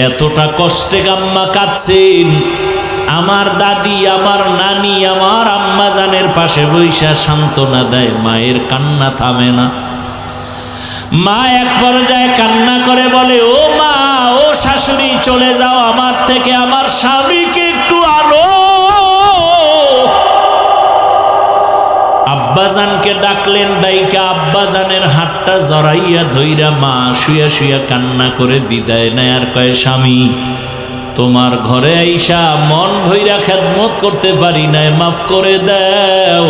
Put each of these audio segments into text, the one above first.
এতটা কষ্টে আম্মা কাঁদছেন। আমার দাদি, আমার নানি, আমার আম্মা জানের পাশে বৈশা সান্ত্বনা দেয়, মায়ের কান্না থামে না। মা এক পর্যায়ে কান্না করে বলে, ও মা, ও শাশুড়ি, চলে যাও আমার থেকে, আমার স্বামীকে একটু আনো। আব্বাজানকে ডাকলেন, ডাইকা আব্বাজানের হাতটা জড়াইয়া ধইরা মা শুয়া শুয়া কান্না করে বিদায় নেয়। আর কয়, স্বামী, তোমার ঘরে আইসা মন ভইরা খেদমত করতে পারি নাই, মাফ করে দাও,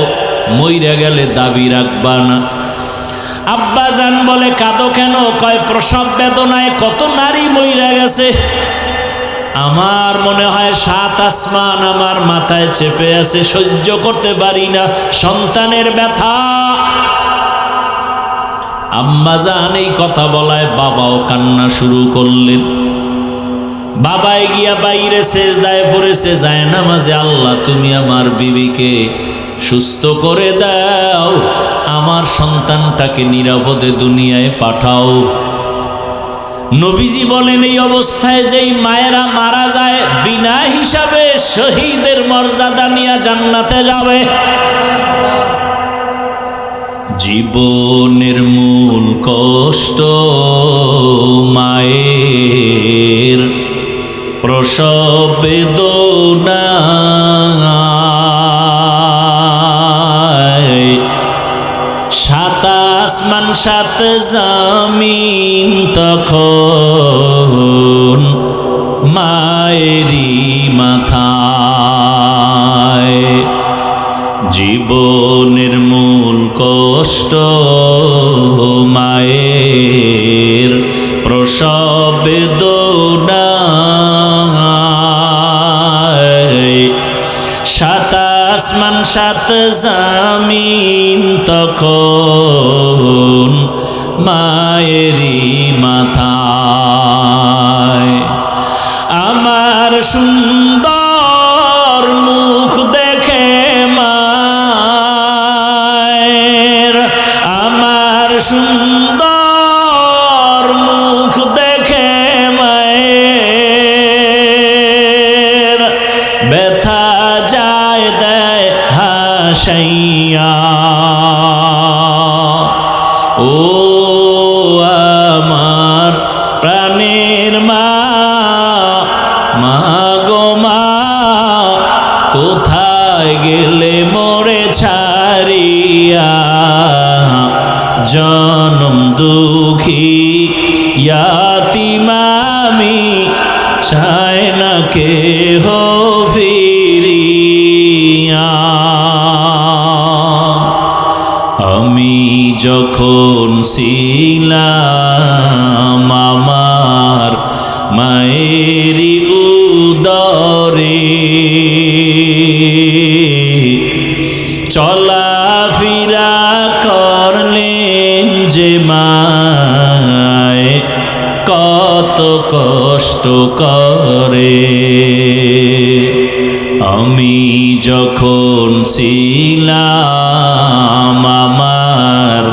মইরা গেলে দাবি রাখবা না। আব্বাজান বলে, কাঁদো কেন? কয়, প্রসব বেদনায় কত নারী মইরা গেছে, আমার মনে হয় 7 আসমান আমার মাথায় চেপে আছে, সহ্য করতে পারি না সন্তানের ব্যথা। আম্মাজান এই কথা বলায় বাবাও কান্না শুরু করলেন। বাবাই গিয়া বাইরে সেজদায় পড়েছে, যায় নামাজে, আল্লাহ তুমি আমার বিবিকে সুস্থ করে দাও, আমার সন্তানটাকে নিরাপদে দুনিয়ায় পাঠাও। নবীজি বলেন, এই অবস্থায় যেই মায়েরা মারা যায়, বিনা হিসাবে শহীদের মর্যাদা নিয়ে জান্নাতে যাবে। জীবনের মূল কষ্ট মায়ের প্রসব বেদনা, 7 আসমান 7 জমিন তখন মায়েরই মাথায়। জীবনের মূল কষ্ট মায়ের প্রসব বেদনা, 7 আসমান 7 জমিন তখন মায়েরই মাথায়। আমার সুন্দর মুখ দেখে মায়ের, আমার সুন্দর মুখ দেখে মায়ের ব্যথা যায় দেয় হাসাইয়া। ও আমার প্রাণের মা, মা গো মা, কোথায় গেলে মোরে ছাড়িয়া, জনম দুঃখী ইয়াতীম আমি, চায় না কেহ ফিরিয়া। আমি যখন ছিলাম আমার মায়েরই উদরে, চলাফেরা করলেন যে মায়, কত কষ্ট করে। আমি যখন ছিলাম আমার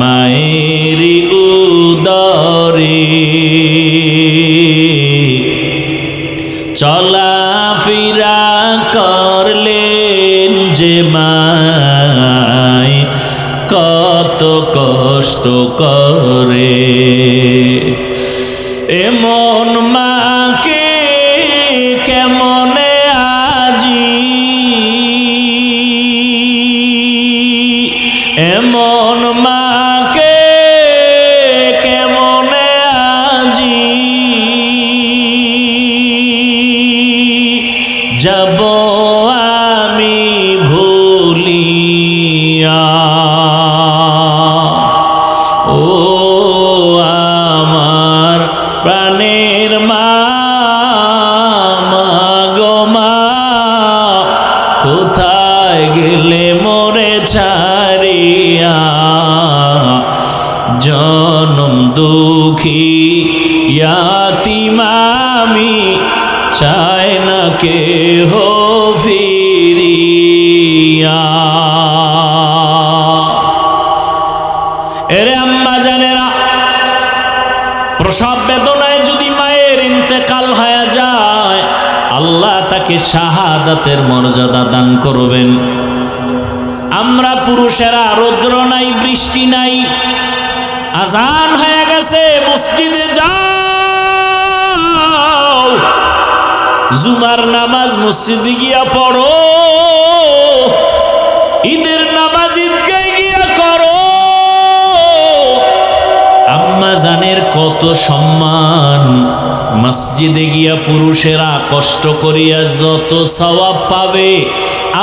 মায়েরই উদরে, চলাফেরা করলেন যে মায়, কত কষ্ট করে। এমন মাকে কেমনে আজি, এমন মাকে কেমনে আজি, যাব আমি ভুলিয়া। ও আমার প্রাণের মা, মা গো মা, কোথায় গেলে মোরে ছাড়িয়া, জনম দুঃখী ইয়াতীম আমি, চায় না কেহ ফিরিয়া। এরে আম্মা জানেরা, প্রসব বেদনায় যদি মায়ের ইন্তেকাল হয়ে যায়, আল্লাহ তাকে শাহাদাতের মর্যাদা দান করবেন। আমরা পুরুষেরা রৌদ্র নাই, বৃষ্টি নাই, আজান হয়ে গেছে, মসজিদে যাও, জুমার নামাজ মসজিদে গিয়া পড়ো, ঈদের নামাজ ঈদগায় গিয়া করো। আম্মা জানের কত সম্মান, মসজিদে গিয়া পুরুষেরা কষ্ট করিয়া যত সওয়াব পাবে,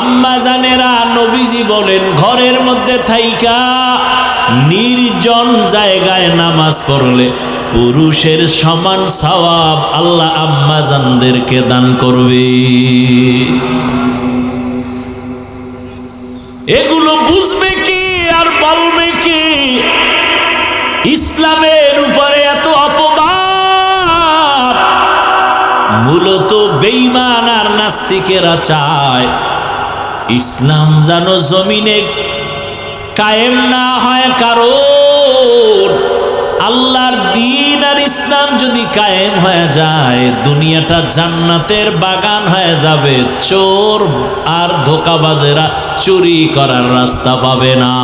আম্মা জানেরা নবীজি বলেন ঘরের মধ্যে থাইকা নির্জন জায়গায় নামাজ পড়লে পুরুষের সমান সওয়াব আল্লাহ আম্মা জানদেরকে দান করবে। এগুলো বুঝবে কি আর বলবে কি? ইসলামের উপরে এত অপবাদ মূলত বেঈমান আর নাস্তিকেরা চায় ইসলাম যেন জমিনে কায়েম না হয়, কারণ আল্লাহর দ্বীন আর ইসলাম যদি কায়েম হয়ে যায় দুনিয়াটা জান্নাতের বাগান হয়ে যাবে, চোর আর ধোঁকাবাজেরা চুরি করার রাস্তা পাবে না।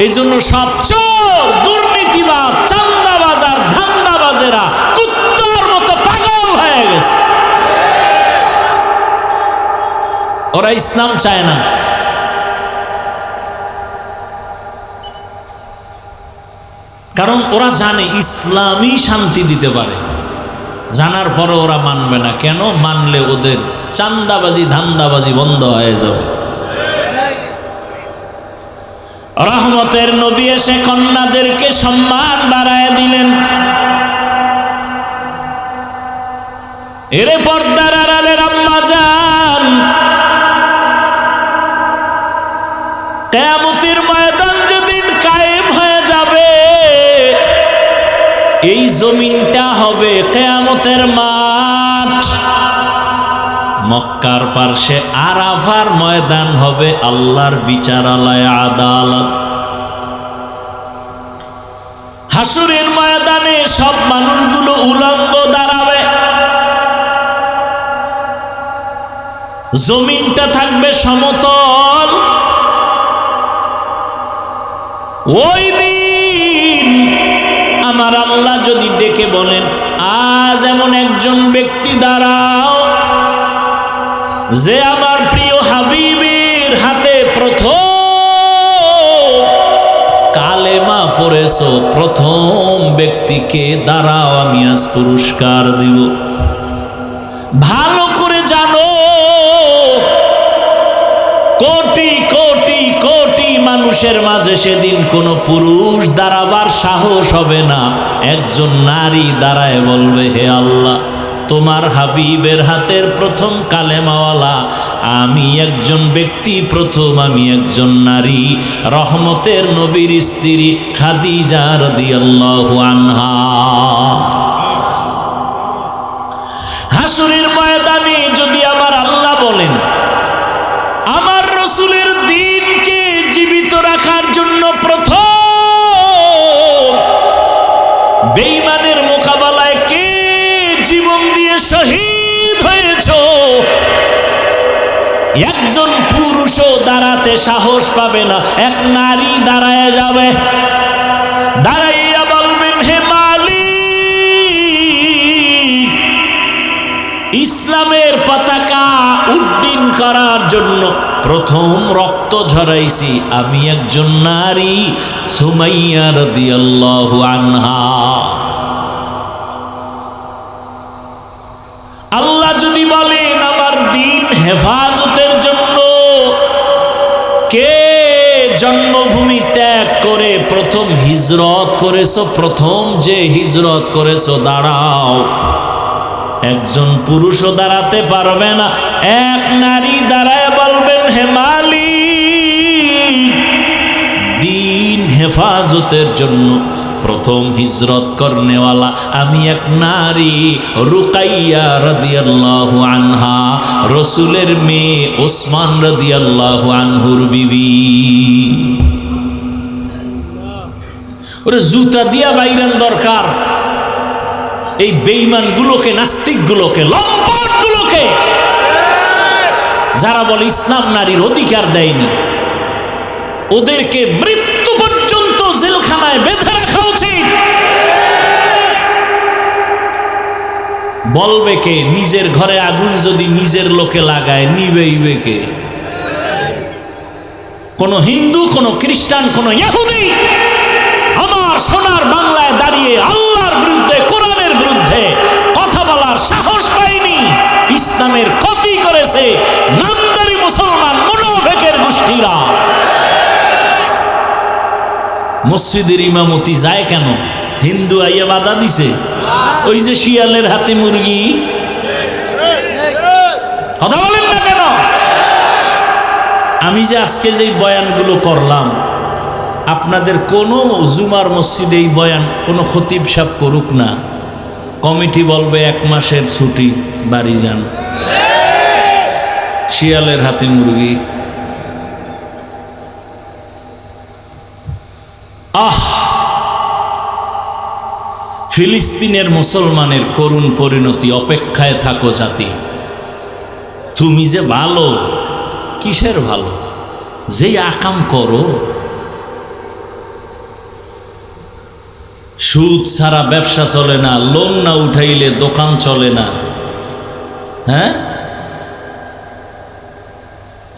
এই জন্য সব চোর, দুর্নীতিবাজ, চাঁদাবাজ আর ধান্দাবাজেরা কুত্তার মতো পাগল হয়ে গেছে। ওরা ইসলাম চায় না। কারণ ওরা জানে ইসলামই শান্তি দিতে পারে, জানার পরে ওরা মানবে না। কেন মানলে ওদের চাঁদাবাজি ধান্দাবাজি বন্ধ হয়ে যাবে। রহমতের নবী এসে কন্যাদেরকে সম্মান বাড়ায় দিলেন। এরে পর্দার আড়ালের আম্মা জান, কিয়ামতের ময়দান যেদিন কায়েম হয়ে যাবে, এই জমিনটা হবে কিয়ামতের মাঠ। মক্কার পার্শ্বে আরাফার ময়দান হবে আল্লাহর বিচারালয়, আদালত। হাসরের ময়দানে সব মানুষগুলো উলঙ্গ দাঁড়াবে, জমিনটা থাকবে সমতল। ওই দিন আমার আল্লাহ যদি ডেকে বলেন আজ এমন একজন ব্যক্তি দাঁড়াও যে আমার প্রিয় হাবিবের হাতে প্রথম কালেমা পড়েছো, প্রথম ব্যক্তিকে দাঁড়াও, আমি আজ পুরস্কার দিব। ভালো করে জানো কোটি কোটি কোটি মানুষের মাঝে সেদিন কোনো পুরুষ দাঁড়াবার সাহস হবে না। একজন নারী দাঁড়ায় বলবে, হে আল্লাহ, তোমার হাবিবের হাতের প্রথম কালেমাওয়ালা আমি একজন ব্যক্তি, প্রথম আমি একজন নারী, রহমতের নবীর স্ত্রী খাদিজা রাদিয়াল্লাহু আনহা। হাসরের ময়দানে যদি আমার আল্লাহ বলেন আমার রসুলের দ্বীনকে জীবিত রাখার জন্য প্রথম বেঈমানের মোকাবেলায় কে জীবন দিয়ে শহীদ হয়েছ, একজন পুরুষও দাঁড়াতে সাহস পাবে না, এক নারী দাঁড়ায় যাবে, দাঁড়াইয়া বলবেন, হে মালিক, ইসলামের পতাকা উড্ডীন করার জন্য প্রথম রক্ত ঝরাইছি আমি একজন নারী, সুমাইয়া রাদিয়াল্লাহু আনহা। আল্লাহ যদি বলেন আমার দ্বীন হেফাজতের জন্য কে জন্মভূমি ত্যাগ করে প্রথম হিজরত করেছো, প্রথম যে হিজরত করেছো দাঁড়াও, একজন পুরুষও দাঁড়াতে পারবে না, এক নারী দাঁড়ায় বলবেন, হে মালিক, দ্বীন হেফাজতের জন্য প্রথম হিজরত করনেওয়ালা আমি এক নারী, রুকাইয়া রাদিয়াল্লাহু আনহা, রসুলের মেয়ে, ওসমান রাদিয়াল্লাহু আনহুর বিবি। ওরে জুতা দিয়া বাইরেন দরকার, এই বেঈমানগুলোকে, নাস্তিকগুলোকে, লম্পটগুলোকে, যারা বলে ইসলাম নারীর অধিকার দেয়নি, ওদেরকে মৃত্যু পর্যন্ত জেলখানায় বেঁধে রাখা উচিত। বলবে কে? নিজের ঘরে আগুন যদি নিজের লোকে লাগায়, নিবেইবে কে? কোন হিন্দু, কোন খ্রিস্টান, কোন ইহুদি আমার সোনার বাংলায় দাঁড়িয়ে আল্লাহর বিরুদ্ধে, কোরআনের বিরুদ্ধে কথা বলার সাহস পায়নি। ইসলামের ক্ষতি করেছে নামদারি মুসলমান মুনাফিকের গোষ্ঠীরা। মসজিদের ইমামতি যায় কেন? হিন্দু আইয়া বাধা দিছে? ওই যে শিয়ালের হাতে মুরগি। কথা বলেন না কেন? আমি যে আজকে যে বয়ানগুলো করলাম, আপনাদের কোনো জুমার মসজিদে এই বয়ান কোনো খতিব সাহেব করুক না, কমিটি বলবে 1 মাসের ছুটি, বাড়ি যান। শিয়ালের হাতে মুরগি। ফিলিস্তিনের মুসলমানের করুণ পরিণতি অপেক্ষায় থাকো জাতি। তুমি যে ভালো, কিসের ভালো? যেই আকাম করো, সুদ ছাড়া ব্যবসা চলে না, লোন না উঠাইলে দোকান চলে না। হ্যাঁ,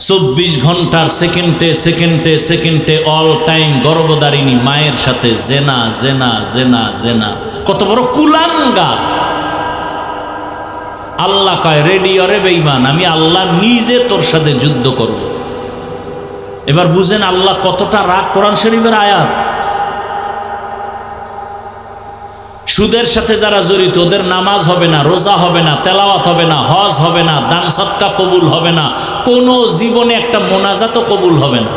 24 ঘন্টার সেকেন্ডে সেকেন্ডে সেকেন্ডে অল টাইম গর্ভধারিণী মায়ের সাথে জেনা জেনা জেনা জেনা। কত বড় কুলাঙ্গার! আল্লাহ কয়, রেডি অরে বেঈমান, আমি আল্লাহ নিজে তোর সাথে যুদ্ধ করব। এবার বুঝেন আল্লাহ কতটা রাগ। কোরআন শরীফের আয়াত। সুদের সাথে যারা জড়িত, ওদের নামাজ হবে না, রোজা হবে না, তেলাওয়াত হবে না, হজ হবে না, দান সদকা কবুল হবে না, কোনো জীবনে একটা মোনাজাতও কবুল হবে না।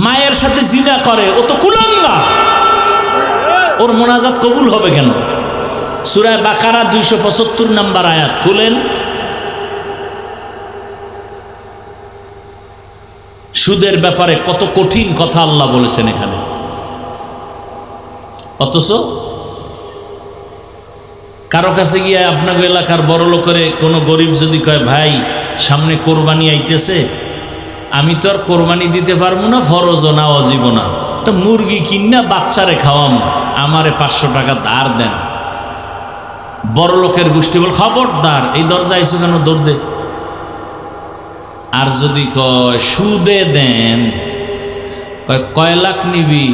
মায়ের সাথে জিনা করে, ও তো কুলাঙ্গার, ওর মোনাজাত কবুল হবে কেন? সূরা বাকারা 275 নম্বর আয়াত খুলেন। সুদের ব্যাপারে কত কঠিন কথা আল্লাহ বলেছেন এখানে। অথচ কারো কাছে গিয়ে আপনার এলাকার বড় লোকের কোনো গরিব যদি কয়, ভাই সামনে কোরবানি আইতেছে, আমি তো আর কোরবানি দিতে পারবো না, ফরজও না অজীব না, একটা মুরগি কিনা বাচ্চারে খাওয়াম, আমারে 500 টাকা ধার দেন। বড় লোকের গোষ্ঠী বল, খবরদার, এই দরজা আইসো কেন, দৌড় দে। আর যদি কয় সুদে দেন, কয় লাখ নিবি?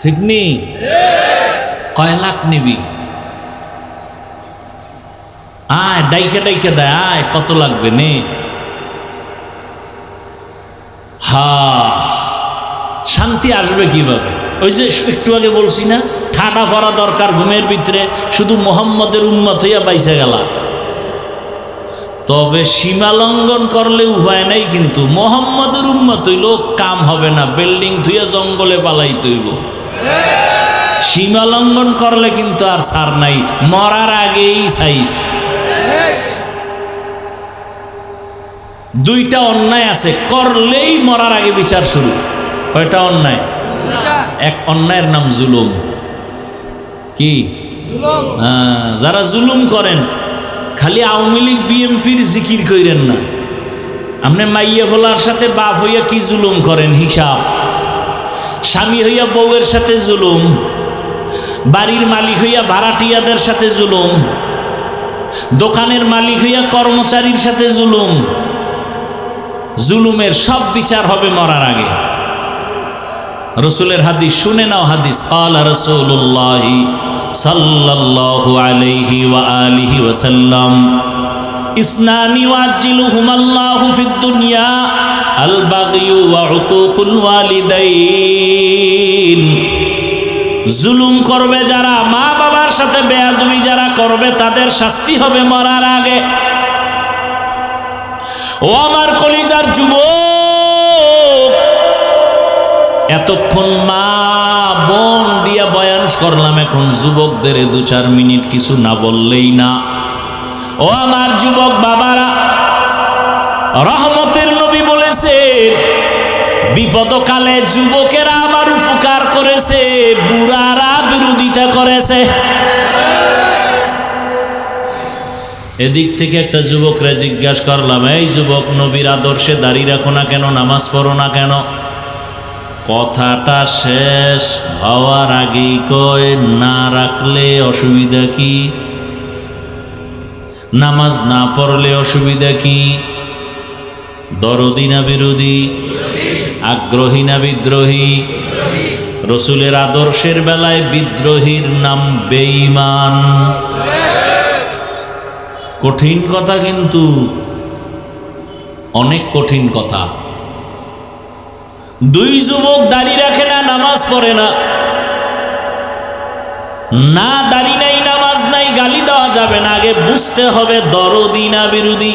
ঠিক নি? কয় লাখ নিবি? আয়, ডাইকে ডাইকে দেয়, আয় কত লাগবে নে। শান্তি আসবে কিভাবে? ওই যে একটু আগে বলছি না, ঠাডা পড়া দরকার ঘুমের ভিতরে, শুধু মোহাম্মদের উম্মত হইয়া বাইসে গেলা। তবে সীমা লঙ্ঘন করলে উপায় নাই, কিন্তু মোহাম্মদের উম্মত হইল কাম হবে না, বিল্ডিং ধুয়ে জঙ্গলে পালাই তৈব। সীমা লঙ্ঘন করলে কিন্তু আর ছাড় নাই, মরার আগেই সাইজ। দুইটা অন্যায় আছে, করলেই মরার আগে বিচার শুরু। কয়টা অন্যায়? এক অন্যায়ের নাম জুলুম। কি? যারা জুলুম করেন, খালি আওয়ামী লীগ বিএনপির জিকির কইরেন না, আপনি মাইয়া ভোলার সাথে বাপ হইয়া কি জুলুম করেন হিসাব। স্বামী হইয়া বউয়ের সাথে জুলুম, বাড়ির মালিক হইয়া ভাড়াটিয়াদের সাথে জুলুম, দোকানের মালিক হইয়া কর্মচারীর সাথে জুলুম। জুলুমের সব বিচার হবে মরার আগে। রসুলের হাদিস শুনে নাও, হাদিস ক্বালা রাসূলুল্লাহ সাল্লাল্লাহু আলাইহি ওয়া আলিহি ওয়া সাল্লাম, ইসনানি ওয়াজিলুহুমাল্লাহু ফিদ দুনিয়া আল বাগয়ু ওয়া উকুকুল ওয়ালিদাইন। জুলুম করবে যারা, মা বাবার সাথে বেয়াদবি যারা করবে, তাদের শাস্তি হবে মরার আগে। ও আমার কলিজার যুবক, এতক্ষণ মা বোন দিয়া বয়ান করলাম, এখন যুবকদের 2-4 মিনিট কিছু না বললেই না। ও আমার যুবক বাবারা, রহমতের নবী বলেছেন, বিপদকালে যুবকেরা আমার উপকার করেছে, বুড়ারা বিরোধিতা করেছে। এদিক থেকে একটা যুবকরা জিজ্ঞাসা করলাম, এই যুবক, নবীর আদর্শে দাঁড়িয়ে রাখো না কেন, নামাজ পড়ো না কেন? কথাটা শেষ হওয়ার আগেই কয়, না রাখলে অসুবিধা কি? নামাজ না পড়লে অসুবিধা কি? দরদি না বিরোধী? আগ্রহী না বিদ্রোহী? রসুলের আদর্শের বেলায় বিদ্রোহীর নাম বেঈমান। কঠিন কথা, কিন্তু অনেক কঠিন কথা। দুই যুবক দাড়ি রাখে না, নামাজ পড়ে না। না দাড়ি নাই, নামাজ নাই, গালি দেওয়া যাবে না। আগে বুঝতে হবে দরদি না বিরোধী।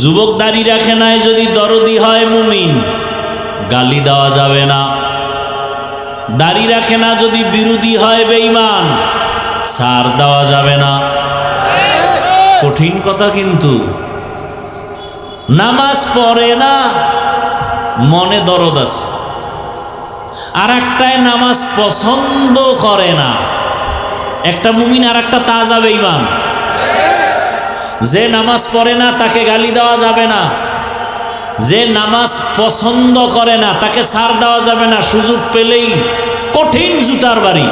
যুবক দাড়ি রাখে নাই, যদি দরদি হয় মুমিন, গালি দেওয়া যাবে না। দাড়ি রাখে না যদি বিরোধী হয় বেঈমান, ছাড় দেওয়া যাবে না। কঠিন কথা, কিন্তু নামাজ পড়ে না, মনে দরদ আছে। আর একটায় নামাজ পছন্দ করে না। একটা মুমিন আর একটা তাজা বেঈমান। যে নামাজ পড়ে না তাকে গালি দেওয়া যাবে না, যে নামাজ পছন্দ করে না তাকে ছাড় দেওয়া যাবে না। সুযোগ পেলেই কঠিন জুতার বাড়ি।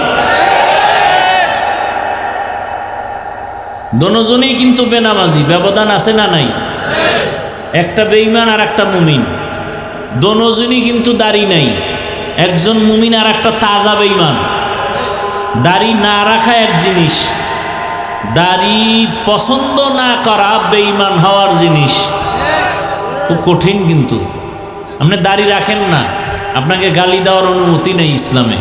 দোনোজনেই কিন্তু বেনামাজি, ব্যবধান আছে না নাই? একটা বেঈমান আর একটা মুমিন, দোনোজনই কিন্তু দাড়ি নাই। একজন মুমিন আর একটা তাজা বেঈমান। দাড়ি না রাখা এক জিনিস, দাড়ি পছন্দ না করা বেঈমান হওয়ার জিনিস। খুব কঠিন। কিন্তু আপনি দাড়ি রাখেন না, আপনাকে গালি দেওয়ার অনুমতি নেই ইসলামে।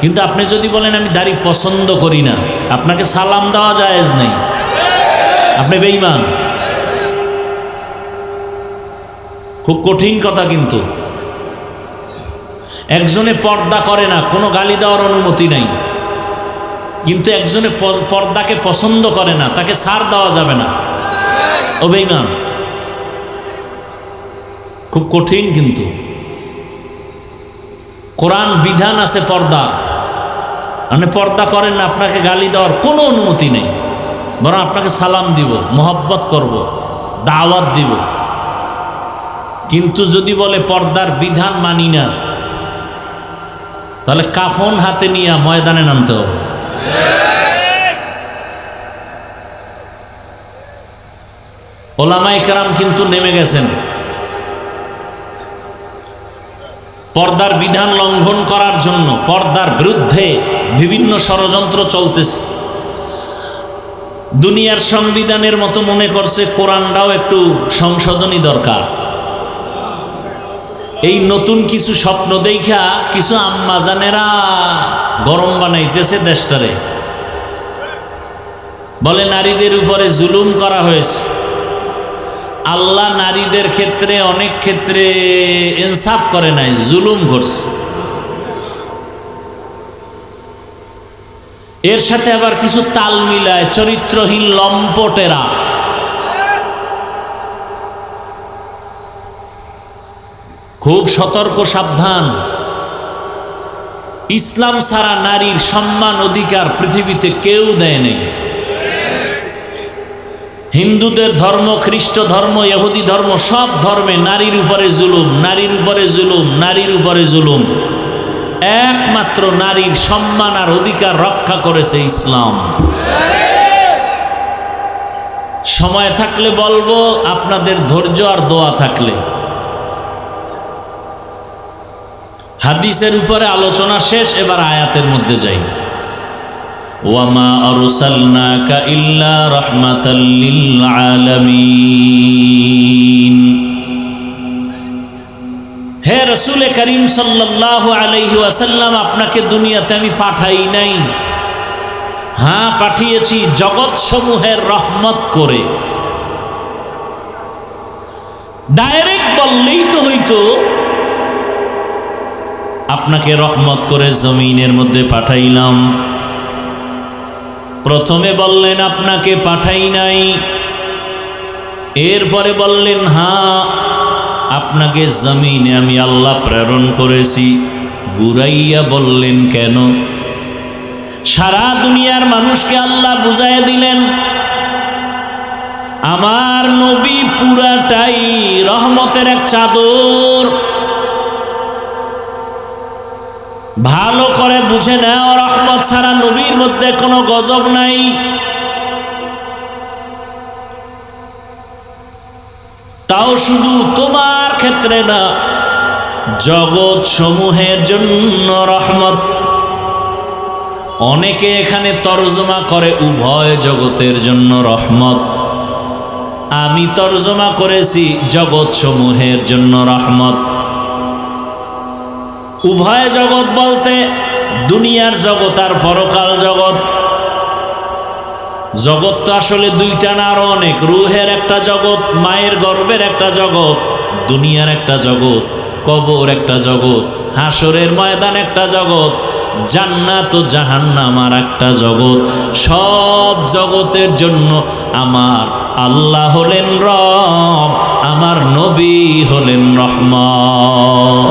কিন্তু আপনি যদি বলেন আমি দাড়ি পছন্দ করি না, আপনাকে সালাম দেওয়া জায়েজ নেই, আপনি বেঈমান। খুব কঠিন কথা। কিন্তু একজনে পর্দা করে না, কোনো গালি দেওয়ার অনুমতি নাই। কিন্তু একজনে পর্দাকে পছন্দ করে না, তাকে ছাড় দেওয়া যাবে না, ও বেঈমান। খুব কঠিন। কিন্তু কোরআন বিধান আছে পর্দা। মানে পর্দা করেন না, আপনাকে গালি দেওয়ার কোনো অনুমতি নেই, বরং আপনাকে সালাম দিব, মোহব্বত করব, দাওয়াত দিব। কিন্তু যদি বলে পর্দার বিধান মানি না, তাহলে কাফন হাতে নিয়ে ময়দানে নামতে হবে। ওলামায়ে কেরাম কিন্তু নেমে গেছেন। পর্দার বিধান লঙ্ঘন করার জন্য পর্দার বিরুদ্ধে বিভিন্ন ষড়যন্ত্র চলতেছে। দুনিয়ার সংবিধানের মতো মনে করছে কোরআনটাও একটু সংশোধনী দরকার। এই নতুন কিছু স্বপ্ন দেখা কিছু আম্মাজানেরা গরম বানাইতেছে দেশটারে। বলে নারীদের উপরে জুলুম করা হয়েছে। আল্লাহ নারীদের ক্ষেত্রে অনেক ক্ষেত্রে ইনসাফ করে নাই, জুলুম করছে। এর সাথে আবার কিছু তাল মিলায় চরিত্রহীন লম্পটেরা। খুব সতর্ক, সাবধান। ইসলাম ছাড়া নারীর সম্মান অধিকার পৃথিবীতে কেউ দেয় নেই। হিন্দুদের ধর্ম, খ্রিস্ট ধর্ম, ইহুদি ধর্ম, সব ধর্মে নারীর উপরে জুলুম, নারীর উপরে জুলুম, নারীর উপরে জুলুম। একমাত্র নারীর সম্মান আর অধিকার রক্ষা করেছে ইসলাম। সময় থাকলে বলবো, আপনাদের ধৈর্য আর দোয়া থাকলে। হাদিসের উপরে আলোচনা শেষ, এবার আয়াতের মধ্যে যাই। ওয়ামা আরসালনাকা ইল্লা রাহমাতাল লিল আলামিন। হে রাসূল করিম সাল্লাল্লাহু আলাইহি ওয়াসাল্লাম, আপনাকে দুনিয়াতে আমি পাঠাই নাই। হ্যাঁ, পাঠিয়েছি জগৎ সমূহের রহমত করে। ডাইরেক্ট বললেই তো হইতো, আপনাকে রহমত করে জমিনের মধ্যে পাঠাইলাম। প্রথমে বললেন আপনাকে পাঠাই নাই, এরপরে বললেন হ্যাঁ আপনাকে জমিনে আমি আল্লাহ প্রেরণ করেছি। বুরাইয়া বললেন, কেন? সারা দুনিয়ার মানুষকে আল্লাহ বুঝাইয়া দিলেন, আমার নবী পুরাটাই রহমতের এক চাদর। ভালো করে বুঝে নাও, রহমত ছাড়া নবীর মধ্যে কোনো গজব নাই। তাও শুধু তোমার ক্ষেত্রে না, জগৎ সমূহের জন্য রহমত। অনেকে এখানে তরজমা করে উভয় জগতের জন্য রহমত। আমি তরজমা করেছি জগৎ সমূহের জন্য রহমত। উভয় জগৎ বলতে দুনিয়ার জগৎ আর পরকাল জগৎ। জগৎ তো আসলে দুইটা না, আরো অনেক। রুহের একটা জগৎ, মায়ের গর্ভের একটা জগৎ, দুনিয়ার একটা জগৎ, কবর একটা জগৎ, হাসরের ময়দান একটা জগৎ, জান্নাত ও জাহান্নাম আর একটা জগৎ। সব জগতের জন্য আমার আল্লাহ হলেন রব, আমার নবী হলেন রহমত।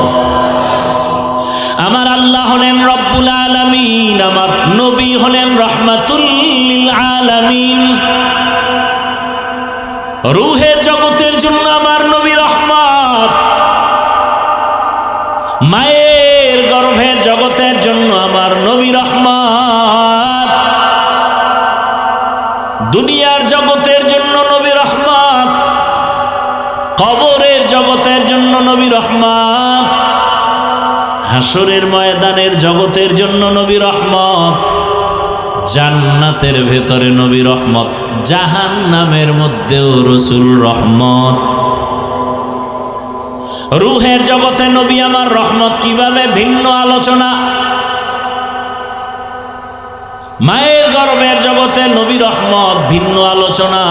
আমার আল্লাহ হলেন রব্বুল আলামিন, আমার নবী হলেন রহমাতুল লিল আলামিন। রুহের জগতের জন্য আমার নবী রহমত, মায়ের গর্ভের জগতের জন্য আমার নবী রহমত, দুনিয়ার জগতের জন্য নবী রহমত, কবরের জগতের জন্য নবী রহমত, হাসরের ময়দানের জগতের জন্য নবী রহমত, জান্নাতের ভেতরে নবী রহমত, জাহান্নামের মধ্যেও রসুল রহমত। রুহের জগতে নবী আমার রহমত কিভাবে ভিন্ন আলোচনা। মায়ের গর্ভের জগতে নবী রহমত ভিন্ন আলোচনা।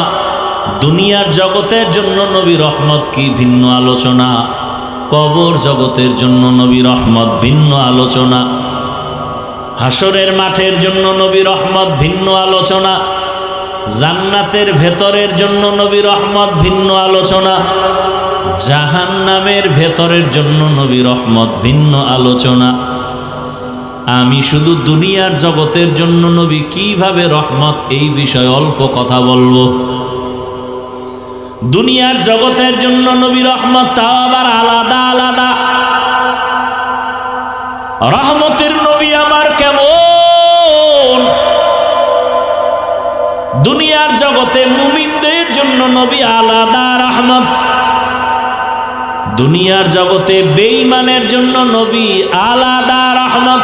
দুনিয়ার জগতের জন্য নবী রহমত কি ভিন্ন আলোচনা। কবর জগতের জন্য নবী রহমত ভিন্ন আলোচনা। হাসরের মাঠের জন্য নবী রহমত ভিন্ন আলোচনা। জান্নাতের ভেতরের জন্য নবী রহমত ভিন্ন আলোচনা। জাহান্নামের ভেতরের জন্য নবী রহমত ভিন্ন আলোচনা। আমি শুধু দুনিয়ার জগতের জন্য নবী কিভাবে রহমত, এই বিষয়ে অল্প কথা বলবো। দুনিয়ার জগতের জন্য নবী রহমত, তাও আবার আলাদা আলাদা। রহমতের নবী আমার কেমন? দুনিয়ার জগতে মুমিনদের জন্য নবী আলাদা রহমত, দুনিয়ার জগতে বেঈমানের জন্য নবী আলাদা রহমত,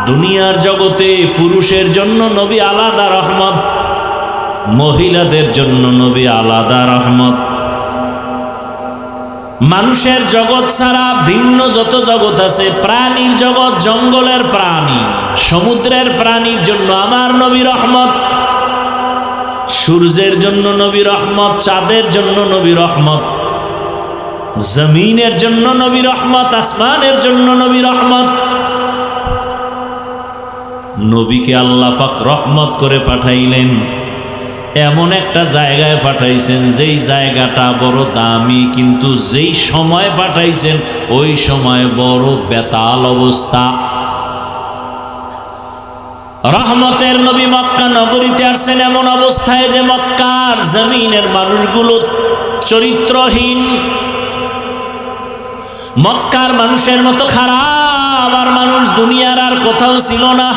দুনিয়ার জগতে পুরুষের জন্য নবী আলাদা রহমত, মহিলাদের জন্য নবী আলাদা রহমত। মানুষের জগৎ ছাড়া ভিন্ন যত জগৎ আছে, প্রাণীর জগৎ, জঙ্গলের প্রাণী, সমুদ্রের প্রাণীর জন্য আমার নবী রহমত। সূর্যের জন্য নবী রহমত, চাঁদের জন্য নবী রহমত, জমিনের জন্য নবী রহমত, আসমানের জন্য নবী রহমত। নবীকে আল্লাহ পাক রহমত করে পাঠাইলেন, এমন একটা জায়গায় পাঠাইছেন যেই জায়গাটা বড় দামি, কিন্তু যেই সময় পাঠাইছেন ওই সময় বড় বেতাল অবস্থা। রহমতের নবী মক্কা নগরীতে আসছেন এমন অবস্থায় যে মক্কার জমিনের মানুষগুলো চরিত্রহীন, মক্কার মানুষের মতো খারাপ আর মানুষ দুনিয়ার আর কোথাও ছিল না।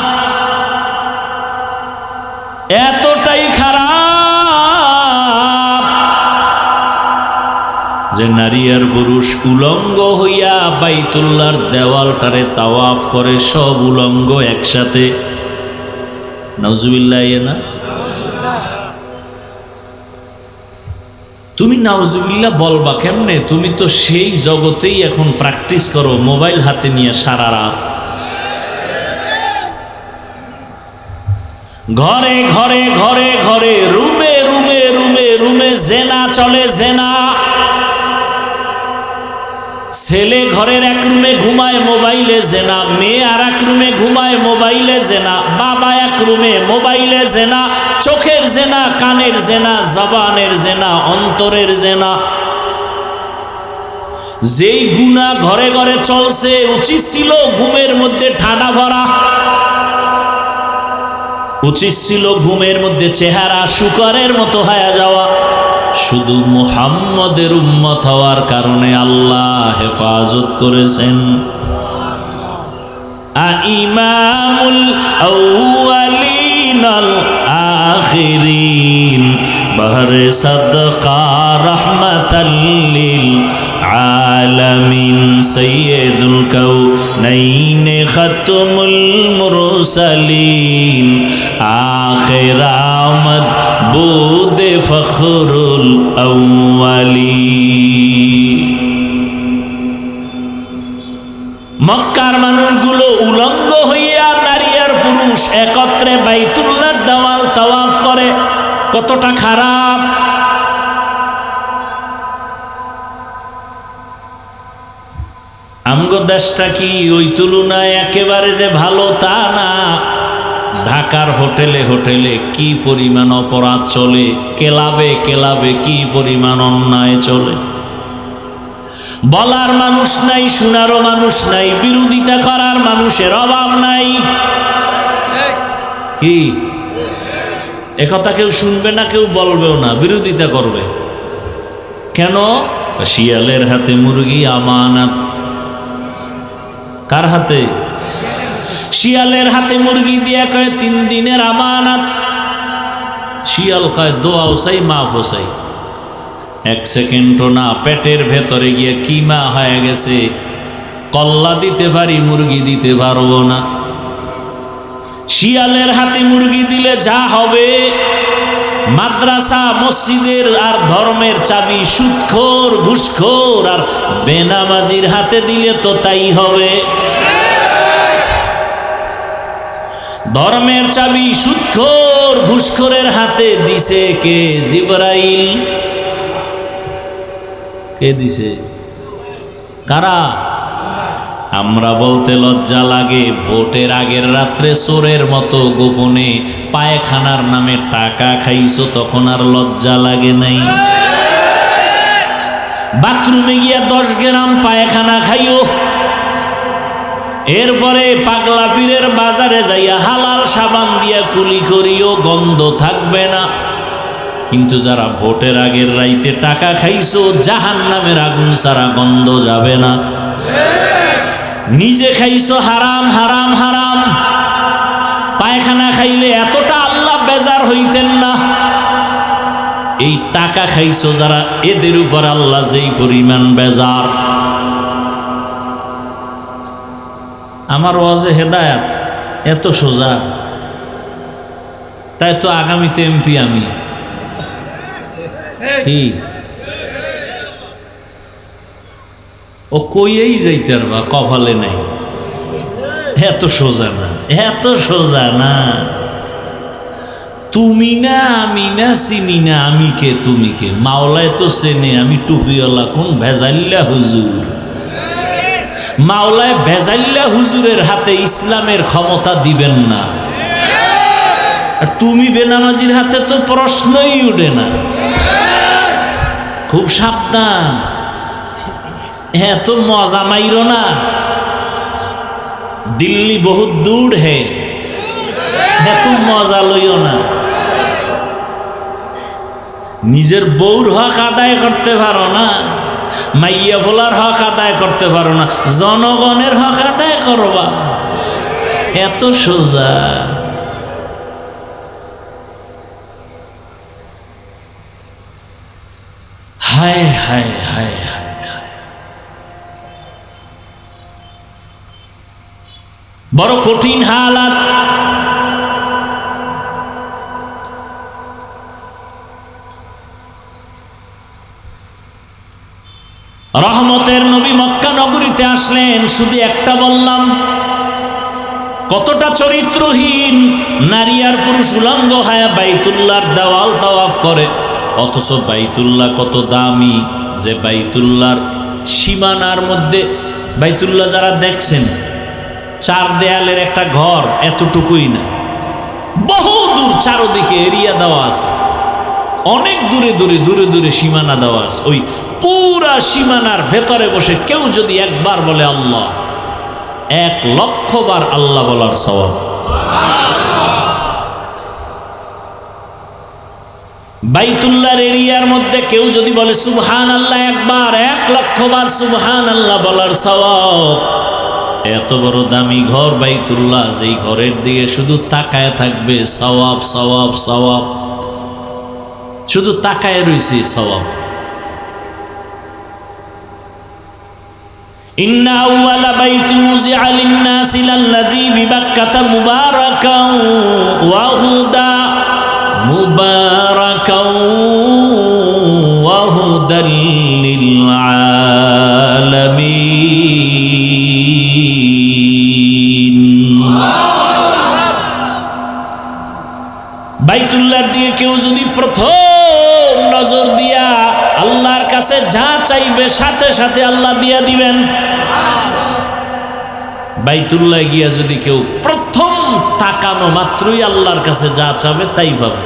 এতটাই খারাপ যে নারী আর পুরুষ উলঙ্গ হইয়া বাইতুল্লাহর দেওয়ালটারে তাওয়াফ করে, সব উলঙ্গ একসাথে। নাউজুবিল্লাহ। না তুমি নাউজুবিল্লাহ বলবা কেমনে? তুমি তো সেই জগতেই এখন প্র্যাকটিস করো, মোবাইল হাতে নিয়ে সারা রাত। ঘরে ঘরে ঘরে ঘরে, রুমে রুমে রুমে রুমে জেনা চলে, জেনা। ছেলে ঘরের এক রুমে ঘুমায়, মোবাইলে জেনা। মেয়ে আর এক রুমে ঘুমায়, মোবাইলে জেনা। বাবা এক রুমে, মোবাইলে জেনা। চোখের জেনা, কানের জেনা, জবানের জেনা, অন্তরের জেনা। যেই গুনাহ ঘরে ঘরে চলছে, উচিত ছিল ঘুমের মধ্যে ঠাডা ভরা, উচিত ছিল ঘুমের মধ্যে চেহারা শুকরের মতো হয়ে যাওয়া। শুধু মুহাম্মদের উম্মত হওয়ার কারণে আল্লাহ হেফাজত করেছেন। ইমামুল আউয়ালিন আল আখিরিন বহরে সাদকা রাহমাতাল লিল আলামিন সাইয়্যিদুল কাউনাইন খাতমুল মুরসালিন আখির আমদ বুদে ফখরুল আউয়ালিন। মক্কার মানুষগুলো উলঙ্গ হইয়া নারী আর পুরুষ একত্রে বাইতুল্লাহর দেওয়াল তাওয়াফ করে, কতটা খারাপ। আমগো দেশটা কি ওই তুলনায় একেবারে যে ভালো তা না। ঢাকার হোটেলে হোটেলে কি পরিমাণ অপরাধ চলে, ক্লাবে ক্লাবে কি পরিমাণ অন্যায় চলে। বলার মানুষ নাই, শোনারও মানুষ নাই, বিরোধিতা করার মানুষের অভাব নাই। কি একথা কেউ শুনবে না, কেউ বলবেও না, বিরোধিতা করবে কেন? শিয়ালের হাতে মুরগি আমানত। কার হাতে? শিয়ালের হাতে মুরগি দিয়া কয় 3 দিনের আমানত। শিয়াল কয় দোয়াও চাই, মাফও চাই। 1 সেকেন্ডও না, পেটের ভেতরে গিয়ে কিমা হয়ে গেছে। কল্লা দিতে পারি, মুরগি দিতে পারবো না। শিয়ালের হাতে মুরগি দিলে যা হবে, মাদ্রাসা মসজিদের আর ধর্মের চাবি সুদখোর ঘুষখোর আর বেনামাজির হাতে দিলে তো তাই হবে। ধর্মের চাবি সুদখোর ঘুষখোরের হাতে দিছে কে? জিবরাইল। কে দিছে? কারা? আমরা বলতে লজ্জা লাগে, ভোটের আগের রাত্রে চোরের মতো গোপনে পায়খানার নামে টাকা খাইছো, তখন আর লজ্জা লাগে নাই? বাথরুমে গিয়া 10 গ্রাম পায়খানা খাইও, এরপরে পাগলা পীরের বাজারে যাইয়া হালাল সাবান দিয়া কুলি করিও, গন্ধ থাকবে না। কিন্তু যারা ভোটের আগের রাইতে টাকা খাইছো, জাহান্নামের আগুন ছাড়া গন্ধ যাবে না। নিজে খাইছো হারাম হারাম হারাম। পায়খানা খাইলে এতটা আল্লাহ বেজার হইতেন না। এই টাকা খাইছো যারা, এদের উপর আল্লাহ যেই পরিমাণ বেজার। আমার ওয়াজে হেদায়াত এত সোজা, তাই তো আগামীতে এমপি আমি। কি ও কইয়েই যাইতে পারবা, কপালে নাই। এত সোজা না, এত সোজা না। তুমি না আমি না, চিনি না আমি কে তুমি কে, মাওলায় তো চেনে আমি টুপিওয়ালা কোন ভেজাল্লা হুজুর। মাওলায় ভেজাল্লা হুজুরের হাতে ইসলামের ক্ষমতা দিবেন না, আর তুমি বেনামাজির হাতে তো প্রশ্নই উঠে না। খুব সাবধান, এত মজা মাইরো না। দিল্লি বহুত দূর হে, এত মজা লইও না। নিজের বউর হক আদায় করতে পারো না, মাইয়া ভোলার হক আদায় করতে পারো না, জনগণের হক আদায় করবা। এত সোজা। হায় হায় হায় হায়, বড় কঠিন হালাত। রহমতের নবী মক্কা নগরীতে আসলেন, শুধু একটা বললাম, কতটা চরিত্রহীন নারী আর পুরুষ উলঙ্গ হয়ে বাইতুল্লাহর দেওয়াল তাওয়াফ করে। অথচ বাইতুল্লাহ কত দামি, যে বাইতুল্লাহর সীমানার মধ্যে, বাইতুল্লাহ যারা দেখছেন 4 দেয়ালের একটা ঘর, এতটুকুই না, বহু দূর চারদিকে এরিয়া দেওয়া আছে, অনেক দূরে দূরে দূরে দূরে সীমানা দেওয়া আছে। ওই পুরা সীমানার ভেতরে বসে কেউ যদি একবার বলে আল্লাহ, 1,00,000 বার আল্লাহ বলার সওয়াব। বাইতুল্লাহর এরিয়ার মধ্যে কেউ যদি বলে সুবহানাল্লাহ একবার, 1,00,000 বার সুবহানাল্লাহ বলার সওয়াব। এত বড় দামি ঘর বাইতুল্লাহ, যেই ঘরের দিকে শুধু তাকায় থাকবে সওয়াব সওয়াব সওয়াব, শুধু তাকায় রইছে সওয়াব। ইন্না আউয়ালা বাইতিন উযিআ লিন-নাসি লাল্লাযী বিবাক্কাতা মুবারাকাও ওয়া হুদা মুবারাকাও ওয়া হুদাল লিল আলামিন। বাইতুল্লাহর দিকে কেউ যদি প্রথম নজর দিয়া আল্লাহর কাছে যা চাইবে সাথে সাথে আল্লাহ দিয়া দিবেন। বাইতুল্লাহ গিয়া যদি কেউ প্রথম তাকানো মাত্রই আল্লাহর কাছে যা চাবে তাই পাবে।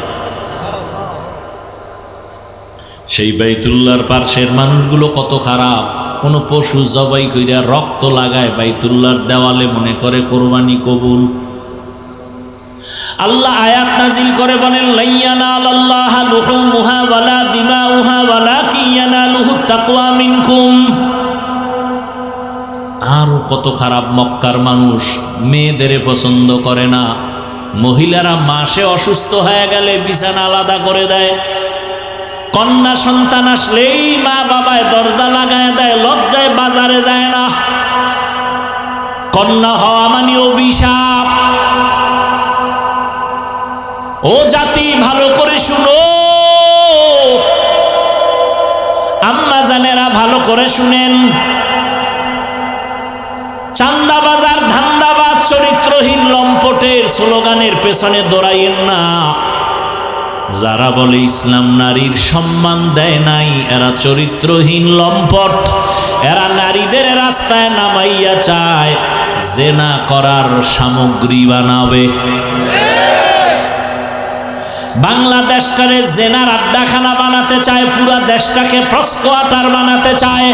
সেই বাইতুল্লাহর পার্শ্বের মানুষগুলো কত খারাপ, কোন পশু জবাই কইরা রক্ত লাগায় বাইতুল্লাহর দেওয়ালে, মনে করে কোরবানি কবুল। আল্লাহ আয়াত নাজিল করে বলেন লাইয়ানালাল্লাহা লুহুমুহা ওয়ালা দিমাউহা ওয়ালাকিন ইয়ানালুহুত তাকওয়া মিনকুম। আর কত খারাপ মক্কার মানুষ, মেয়েদের পছন্দ করে না। মহিলারা মাসে অসুস্থ হয়ে গেলে বিছানা আলাদা করে দেয়। কন্যা সন্তান আসলেই মা বাবায় দরজা লাগায় দেয়, লজ্জায় বাজারে যায় না। কন্যা হওয়া মানে অভিশাপ। ও জাতি, ভালো করে শুনো, আম্মা জানেরা ভালো করে শুনেন। চান্দাবাজার ধান্দাবাজ চরিত্রহীন লম্পটের স্লোগানের পেছনে দৌড়াইয়েন না। যারা বলে ইসলাম নারীর সম্মান দেয় নাই, এরা চরিত্রহীন লম্পট। এরা নারীদের রাস্তায় নামাইয়া চায় জেনা করার সামগ্রী বানাবে। বাংলাদেশটারে জেনার আড্ডাখানা বানাতে চায়, পুরা দেশটাকে প্রস্কোয়াটার বানাতে চায়।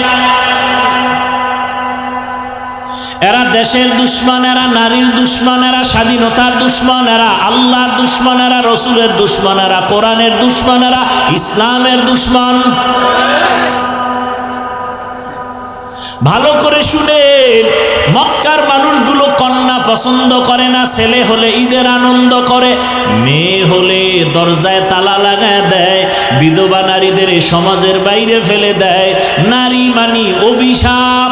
এরা দেশের দুশ্মন, এরা নারীর দুশ্মন, এরা স্বাধীনতার দুশ্মন, এরা আল্লাহর দুশ্মন, এরা রসুলের দুশ্মন, এরা কোরআনের দুশ্মন, এরা ইসলামের দুশ্মন। ভালো করে শুনেন, মক্কার মানুষগুলো কন্যা পছন্দ করে না। ছেলে হলে ঈদের আনন্দ করে, মেয়ে হলে দরজায় তালা লাগায় দেয়। বিধবা নারীদের সমাজের বাইরে ফেলে দেয়। নারী মানি অভিশাপ।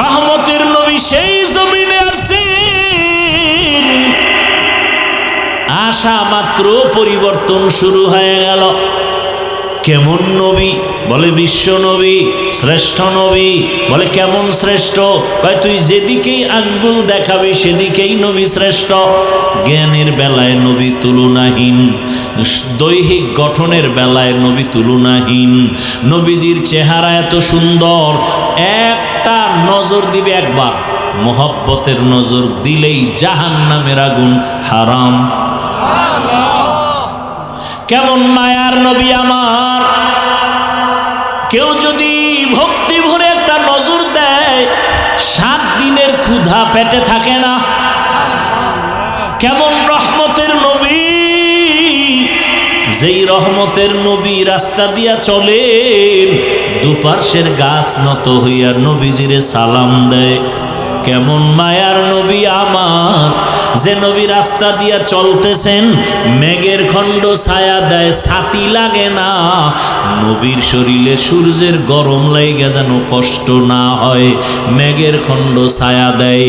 রহমতের নবী সেই জমিনে আসেন, আসা মাত্র পরিবর্তন শুরু হয়ে গেল। কেমন নবী? বলে বিশ্ব নবী, শ্রেষ্ঠ নবী। বলে কেমন শ্রেষ্ঠ? কয় তুই যেদিকেই আঙ্গুল দেখাবি সেদিকেই নবী শ্রেষ্ঠ। জ্ঞানের বেলায় নবী তুলনাহীন, দৈহিক গঠনের বেলায় নবী তুলনাহীন। নবীজির চেহারা এত সুন্দর, একটা নজর দিবে একবার, মোহব্বতের নজর দিলেই জাহান্নামের আগুন হারাম। কেমন মায়ার নবী আমার! কেউ যদি ভক্তি ভরে একটা নজর দেয়, 7 দিনের ক্ষুধা পেটে থাকে না। কেমন রহমতের নবী! যেই রহমতের নবী রাস্তা দিয়া চলেন, দুপার্শ্বের গাছ নত হইয়া নবীজিরে সালাম দেয়। কেমন মায়ার নবী আমার, যে নবী রাস্তা দিয়া চলতেছেন, মেঘের খণ্ড ছায়া দেয়, ছাতি লাগে না। নবীর শরীরে সূর্যের গরম লাগে যেন কষ্ট না হয়, মেঘের খণ্ড ছায়া দেয়।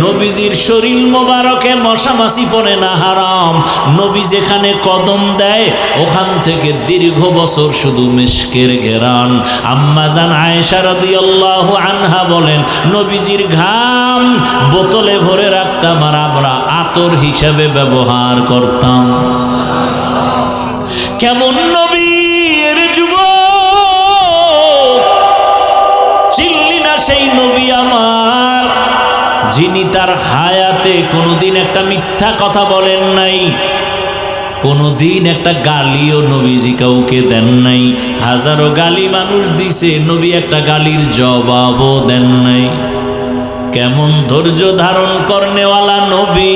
নবীজির শরীর মোবারকে মশামাছি পড়ে না, হারাম। নবী যেখানে কদম দেয়, ওখান থেকে দীর্ঘ বছর শুধু মিশকের ঘেরান। আম্মা জান আয়েশা রাদিয়াল্লাহু আনহা বলেন, নবীজির ঘাম বোতলে ভরে রাখতাম আর আমরা আতর হিসাবে ব্যবহার করতাম। কেমন নবী এর যুবক! চিনলি না সেই নবী আমার, যিনি তার হায়াতে কোনোদিন একটা মিথ্যা কথা বলেন নাই। কোনদিন একটা গালিও নবীজি কাউকে দেন নাই। হাজারো গালি মানুষ দিছে, নবী একটা গালির জবাবও দেন নাই। কেমন ধৈর্য ধারণ করনেওয়ালা নবী!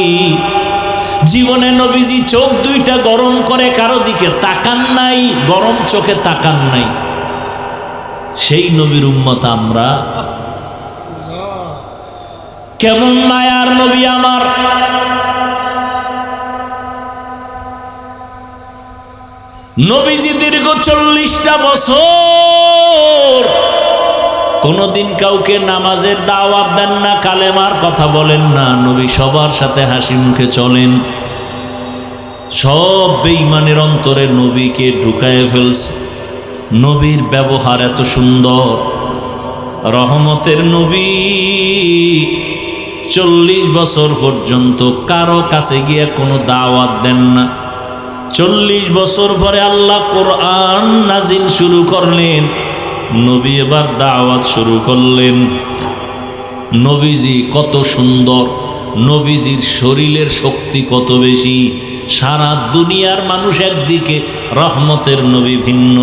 জীবনে নবীজি চোখ দুইটা গরম করে কারো দিকে তাকান নাই, গরম চোখে তাকান নাই। সেই নবীর উম্মত আমরা। কেমন মায়ার নবী আমার! নবীজি দীর্ঘ 40টা বছর কোনদিন কাউকে নামাজের দাওয়াত দেন না, কালেমার কথা বলেন না। নবী সবার সাথে হাসি মুখে চলেন। সব বেঈমানের অন্তরে নবীকে ঢুকায় ফেলছে। নবীর ব্যবহার এত সুন্দর। রহমতের নবী 40 বছর পর্যন্ত কারো কাছে গিয়ে কোনো দাওয়াত দেন না। 40 বছর পরে আল্লাহ কোরআন নাজিল শুরু করলেন। নবী এবার দাওয়াত শুরু করলেন। নবীজি কত সুন্দর, নবীজির শরীরের শক্তি কত বেশি। সারা দুনিয়ার মানুষ একদিকে, রহমতের নবী ভিন্ন।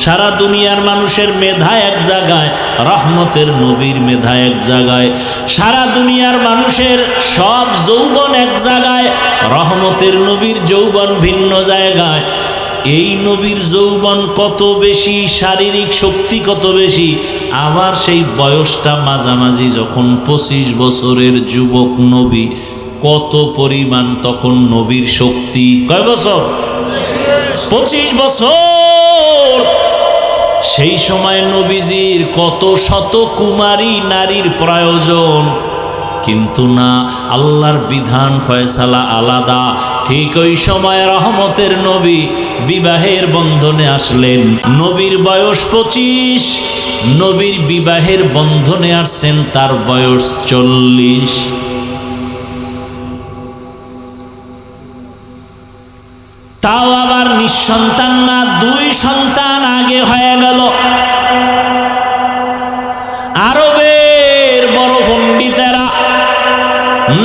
সারা দুনিয়ার মানুষের মেধা এক জায়গায়, রহমতের নবীর মেধা এক জায়গায়। সারা দুনিয়ার মানুষের সব যৌবন এক জায়গায়, রহমতের নবীর যৌবন ভিন্ন জায়গায়। এই নবীর যৌবন কত বেশি, শারীরিক শক্তি কত বেশি। আবার সেই বয়সটা মাঝামাঝি, যখন 25 বছরের যুবক নবী, কত পরিমাণ তখন নবীর শক্তি। কয় বছর? 25 বছর। সেই সময় নবীজির কত শত কুমারী নারীর প্রয়োজন, কিন্তু না, আল্লাহর বিধান ফয়সালা আলাদা। ঠিক ওই সময় রহমতের নবী বিবাহের বন্ধনে আসলেন। নবীর বয়স 25, নবীর বিবাহের বন্ধনে আসছেন তার বয়স 40। তাও আবার নিঃসন্তান না, 2 সন্তান আগে হয়ে গেল। আরবের বড় পণ্ডিতেরা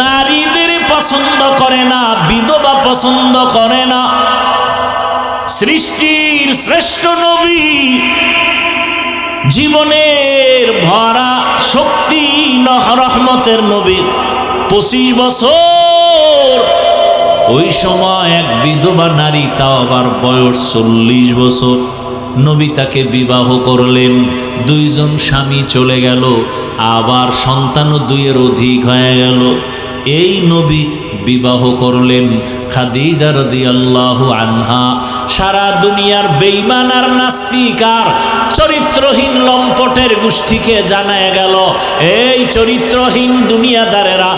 নারীদের পছন্দ করে না, বিধবা পছন্দ করে না। সৃষ্টির শ্রেষ্ঠ নবী, জীবনের ভরা শক্তি রহমতের নবীর 25 বছর। ওই সময় এক বিধবা নারী, তাও আবার বয়স 40 বছর। নবী তাকে বিবাহ করলেন। 2 জন স্বামী চলে গেল, আবার সন্তানও 2-এর অধিক হয়ে গেল। এই নবী বিবাহ করলেন খাদিজা রাদিয়াল্লাহু আনহা। সারা দুনিয়ার বেঈমান আর নাস্তিক আর চরিত্রহীন লম্পটের গোষ্ঠীকে জানায় গেল, এই চরিত্রহীন দুনিয়াদারেরা,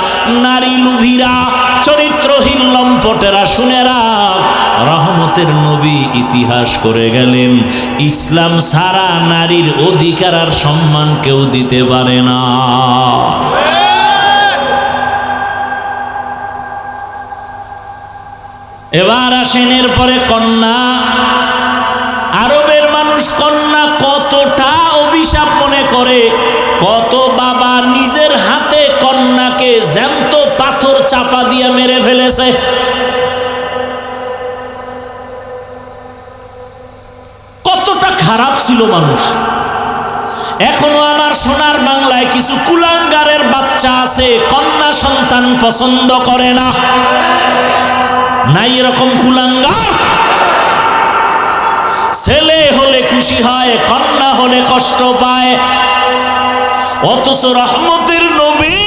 নারী লুভিরা, চরিত্রহীন লম্পটেরা, শুনে রাখ, রহমতের নবী ইতিহাস করে গেলেন, ইসলাম ছাড়া নারীর অধিকার আর সম্মান কেউ দিতে পারে না। এবার আসেন এরপরে কন্যা। আরবের মানুষ কন্যা কতটা অভিশাপ মনে করে। কত বাবা নিজের হাতে কন্যাকে জ্যান্ত পাথর চাপা দিয়ে মেরে ফেলেছে। কতটা খারাপ ছিল মানুষ। এখনো আমার সোনার বাংলায় কিছু কুলাঙ্গারের বাচ্চা আছে, কন্যা সন্তান পছন্দ করে না। নাই এরকম কুলাঙ্গার? ছেলে হলে খুশি হয়, কন্যা হলে কষ্ট পায়। অথচ রহমতের নবী,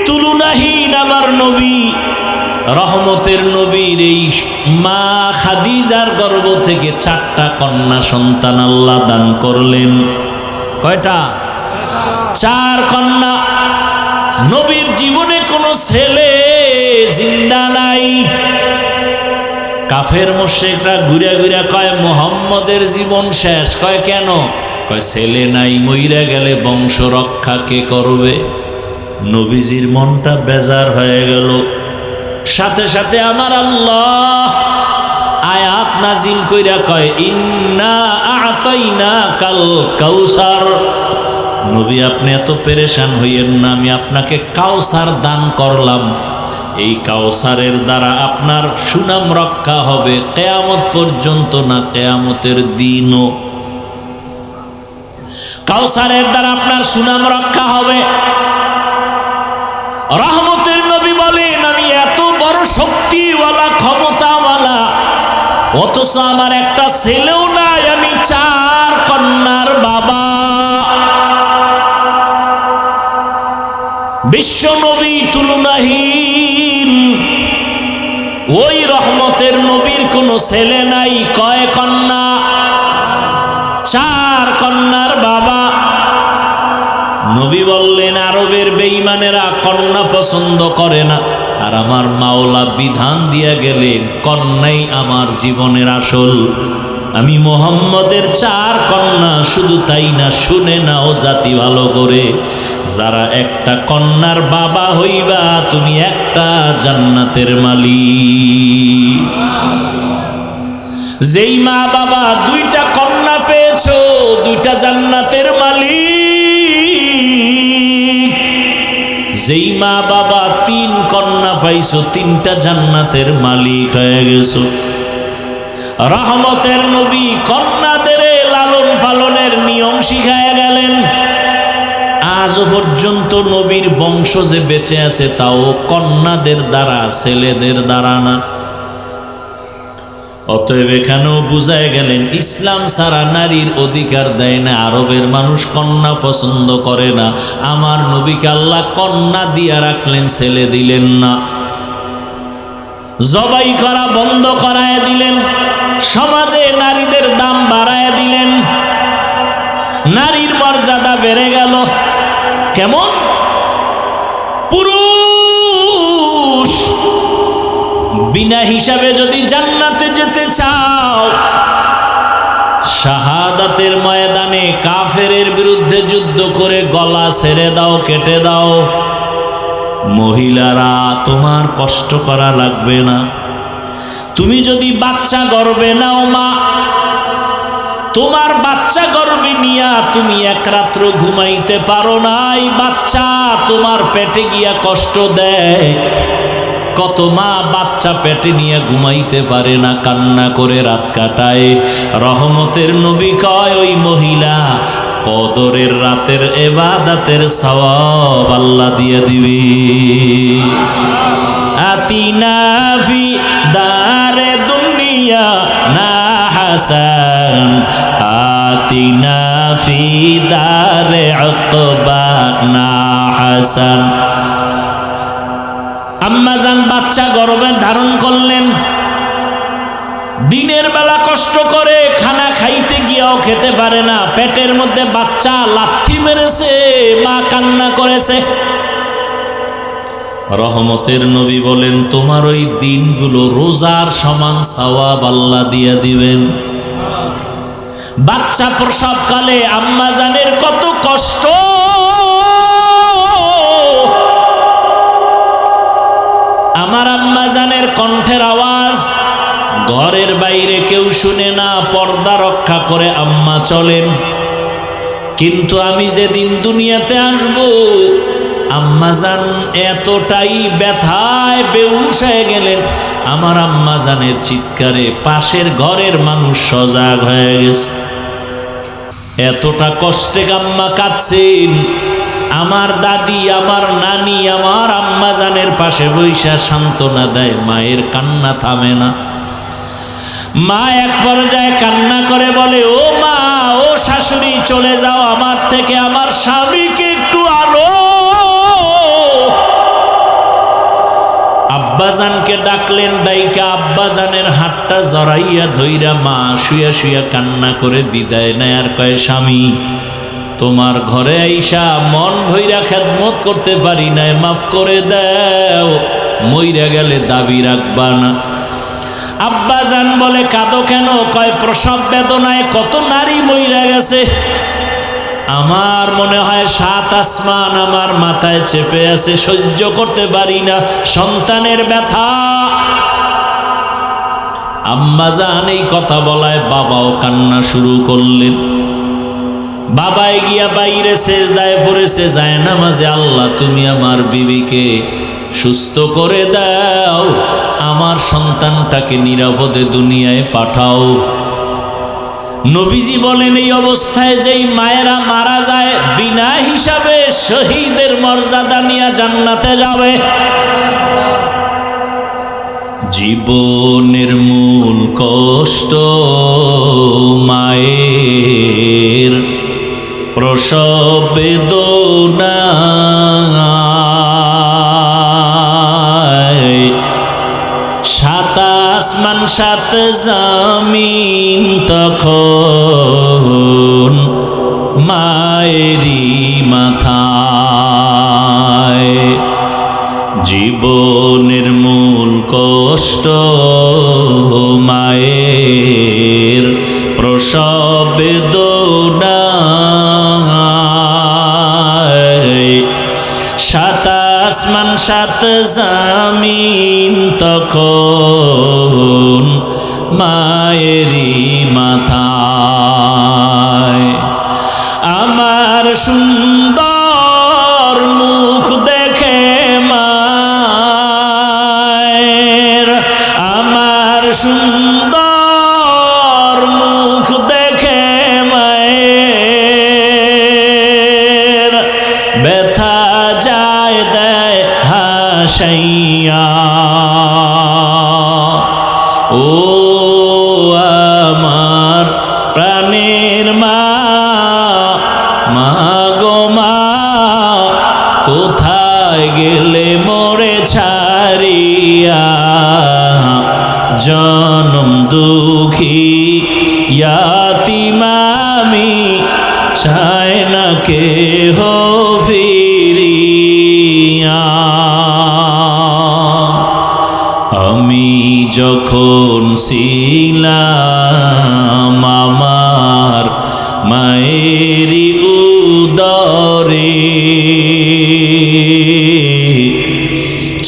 তুলনাহীন আমার নবী, রহমতের নবীর এই মা খাদিজার গর্ভ থেকে 4টা কন্যা সন্তান আল্লাহ দান করলেন। কয়টা? 4 কন্যা। নবীর জীবনে কোনো ছেলে জিন্দা নাই। কাফের মুশরিকরা ঘুরে ঘুরে কয় মুহাম্মদের জীবন শেষ। কয় কেন? কয় ছেলে নাই, মইরা গেলে বংশ রক্ষা কে করবে? নবীজির মনটা বেজার হয়ে গেল। সাথে সাথে আমার আল্লাহ আয়াত নাজিল কইরা কয়, ইন্না আ'তাইনা কাল কাউসার। নবী আপনি এত পেরেশান হইয়েন না, আমি আপনাকে কাউসার দান করলাম। এই কাউসারের দ্বারা আপনার সুনাম রক্ষা হবে কিয়ামত পর্যন্ত, না কিয়ামতের দিনও। কাউসারের দ্বারা আপনার সুনাম রক্ষা হবে। রহমতের নবী বলেন, আমি এত বড় শক্তিওয়ালা, ক্ষমতাওয়ালা, অথচ আমার একটা ছেলেও নাই, আমি 4 কন্যার বাবা। বিশ্ব নবী তুলনাহীন। ওই রহমতের নবীর কোনো ছেলে নাই, কয় কন্যা? 4 কন্যার বাবা। নবী বললেন, আরবের বেঈমানেরা কন্যা পছন্দ করে না, আর আমার মাওলা বিধান দিয়া গেলেন কন্যাই আমার জীবনের আসল। আমি মুহাম্মদের 4 কন্যা, শুধু তাই না, শুনে নাও জাতি ভালো করে, যারা একটা কন্যার বাবা হইবা তুমি একটা জান্নাতের মালিক। যেই মা বাবা 2টা কন্যা পেয়েছো, 2টা জান্নাতের মালিক। যেই মা বাবা 3 কন্যা পাইছো, 3টা জান্নাতের মালিক হয়ে গেছো। রহমতের নবী কন্যাদের লালন পালনের নিয়ম শিখায় গেলেন। আজও পর্যন্ত নবীর বংশ যে বেঁচে আছে তাও কন্যাদের দ্বারা, ছেলেদের দ্বারা না। অতএব এখানেও বুঝায় গেলেন ইসলাম ছাড়া নারীর অধিকার দেয় না। আরবের মানুষ কন্যা পছন্দ করে না, আমার নবীকে আল্লাহ কন্যা দিয়া রাখলেন, ছেলে দিলেন না। জবাই করা বন্ধ করায় দিলেন, সমাজে নারীদের দাম বাড়ায় দিলেন, নারীর মর্যাদা বেড়ে গেল। কেমন? পুরুষ বিনা হিসাবে যদি জান্নাতে যেতে চাও, শাহাদাতের ময়দানে কাফেরের বিরুদ্ধে যুদ্ধ করে গলা ছেড়ে দাও, কেটে দাও। মহিলারা, তোমার কষ্ট করা লাগবে না। তুমি যদি বাচ্চা গর্ভে নাও মা, তোমার বাচ্চা গর্ভে নিয়া তুমি 1 রাত্র ঘুমাইতে পারো না, এই বাচ্চা তোমার পেটে গিয়া কষ্ট দেয়। কত মা বাচ্চা পেটে নিয়ে ঘুমাইতে পারে না, কান্না করে রাত কাটায়। রহমতের নবী কয়, ওই মহিলা কদরের রাতের ইবাদতের সওয়াব আল্লাহ দিয়ে দিবে। আতিনা ফি দারে দুনিয়া না হাসান, আতিনা ফি দারে উকবা না হাসান। আম্মাজান বাচ্চা গর্ভে ধারণ করলেন, দিনের বেলা কষ্ট করে খানা খাইতে গিয়েও খেতে পারে না, পেটের মধ্যে বাচ্চা লাথি মেরেছে, মা কান্না করেছে। রহমতের নবী বলেন, তোমার ওই দিনগুলো রোজার সমান সওয়াব আল্লাহ দিয়ে দিবেন। বাচ্চা প্রসবকালে আম্মাজানের কত কষ্ট, আমার আম্মাজানের কণ্ঠের আওয়াজ ঘরের বাইরে কেউ শুনে না, পর্দা রক্ষা করে আম্মা চলেন। কিন্তু আমি যেদিন দুনিয়াতে আসব, আম্মাজান এতটাই ব্যথায় বেহুশ হয়ে গেলেন, আমার আম্মাজানের চিৎকারে পাশের ঘরের মানুষ সজাগ হয়ে গেছে। এতটা কষ্টে আম্মা কাঁদছেন। আমার দাদি, আমার নানি, আমার আম্মাজানের পাশে বৈশা সান্ত্বনা দেয়, মায়ের কান্না থামে না। মা এক পর্যায়ে কান্না করে বলে, ও মা, ও শাশুড়ি, চলে যাও আমার থেকে, আমার স্বামীকে একটু আনো। আব্বাজানকে ডাকলেন, ডাইকা আব্বাজানের হাতটা জড়াইয়া ধইরা মা শুয়া শুয়া কান্না করে বিদায় নেয়, আর কয়, স্বামী, তোমার ঘরে আইসা মন ভইরা খেদমত করতে পারি নাই, মাফ করে দাও, মইরা গেলে দাবি রাখবা না। আব্বাজান বলে, কাঁদো কেন? কয়, প্রসব বেদনায় কত নারী মইরা গেছে, আমার মনে হয় 7 আসমান আমার মাথায় চেপে আছে, সহ্য করতে পারি না সন্তানের ব্যথা। আম্মাজান এই কথা বলায় বাবাও কান্না শুরু করলেন। বাবাই গিয়া বাইরে সেজদায় পড়েছে, যায় নামাজে, আল্লাহ তুমি আমার বিবিকে সুস্থ করে দাও, আমার সন্তানটাকে নিরাপদে দুনিয়ায় পাঠাও। নবীজি বলেন এই অবস্থায় যেই মায়েরা মারা যায় বিনা হিসাবে শহীদের মর্যাদা নিয়ে জান্নাতে যাবে। জীবনের মূল কষ্ট মায়ের প্রসব বেদনা, সাত আসমান সাত জমিন তখন মায়েরই মাথায়। জীবনের মূল কষ্ট মায়ের প্রসব বেদনা, সাত আসমান সাত জমিন তখন মায়েরই মাথায়। আমার সুন্দর মুখ দেখে মায়ের, আমার সুন্দর মুখ দেখে মায়ের ব্যথা যায় দেয় হাসাইয়া। ও আমার প্রাণের মা, মা গো মা, কোথায় গেলে মোরে ছাড়িয়া? জনম দুঃখী ইয়াতীম আমি, চায় না কেহ ফিরিয়া। আমি যখন ছিলাম আমার মায়েরই উদরে,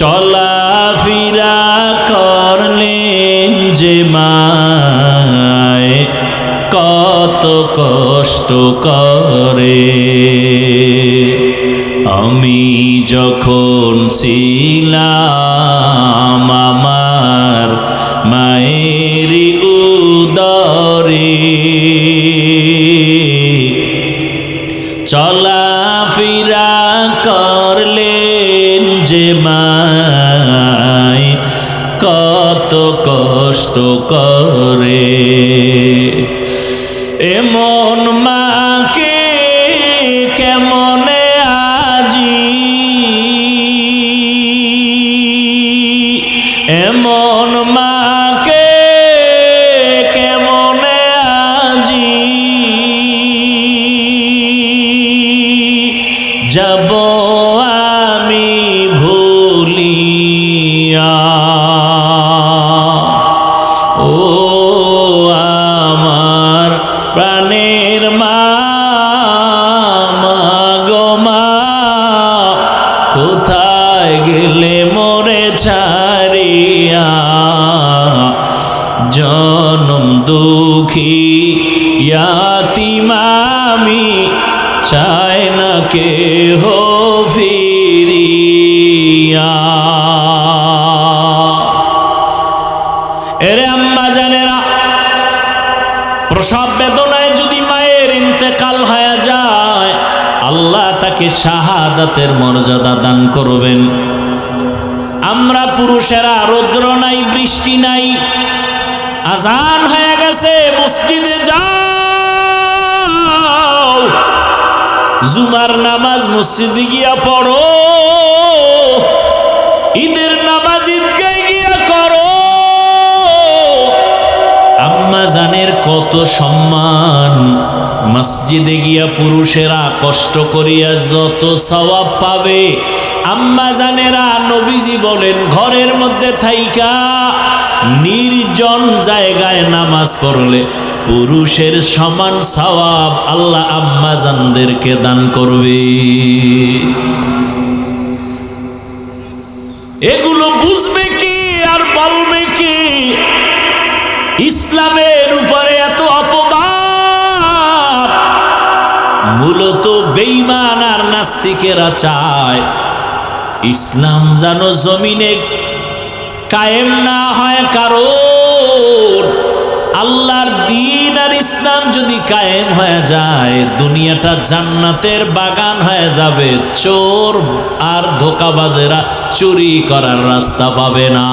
চলাফেরা করলেন যে মায় কত কষ্ট করে। আমি যখন ছিলাম আমার মায়েরই উদরে, চলাফেরা করলেন যে মায় কত কষ্ট করে। এমন মাকে কেমনে আজি, এমন মাকে কেমনে আজি, যাব আমি ভুলিয়া। ও আমার প্রাণের মা, মা গো মা, কোথায় গেলে মোরে ছাড়িয়া? জনম দুঃখী ইয়াতীম আমি, চায় না কেহ ফিরিয়া। এরে আম্মা জানেরা, প্রসব বেদনায় যদি মায়ের ইন্তেকাল হয়ে যায়, আল্লাহ তাকে শাহাদাতের মর্যাদা দান করবেন। আমরা পুরুষেরা রৌদ্র নাই, বৃষ্টি নাই, আজান হয়ে গেছে, মসজিদে যাও, জুমার নামাজ মসজিদে গিয়া পড়ো, ঈদের নামাজ ঈদগায় গিয়া করো। আম্মা জানের কত সম্মান। মসজিদে গিয়া পুরুষেরা কষ্ট করিয়া যত সওয়াব পাবে, আম্মা জানেরা নবীজি বলেন ঘরের মধ্যে থাইকা নির্জন জায়গায় নামাজ পড়লে পুরুষের সমান সওয়াব আল্লাহ আম্মা জানদেরকে দান করবে। এগুলো বুঝবে কি আর বলবে কি? ইসলামের উপরে এত অপবাদ মূলত বেঈমান আর নাস্তিকেরা চায় ইসলাম যেন জমিনে কায়েম না হয়, কারণ আল্লাহর দ্বীন আর ইসলাম যদি কায়েম হয়ে যায়, দুনিয়াটা জান্নাতের বাগান হয়ে যাবে। চোর আর ধোঁকাবাজেরা চুরি করার রাস্তা পাবে না।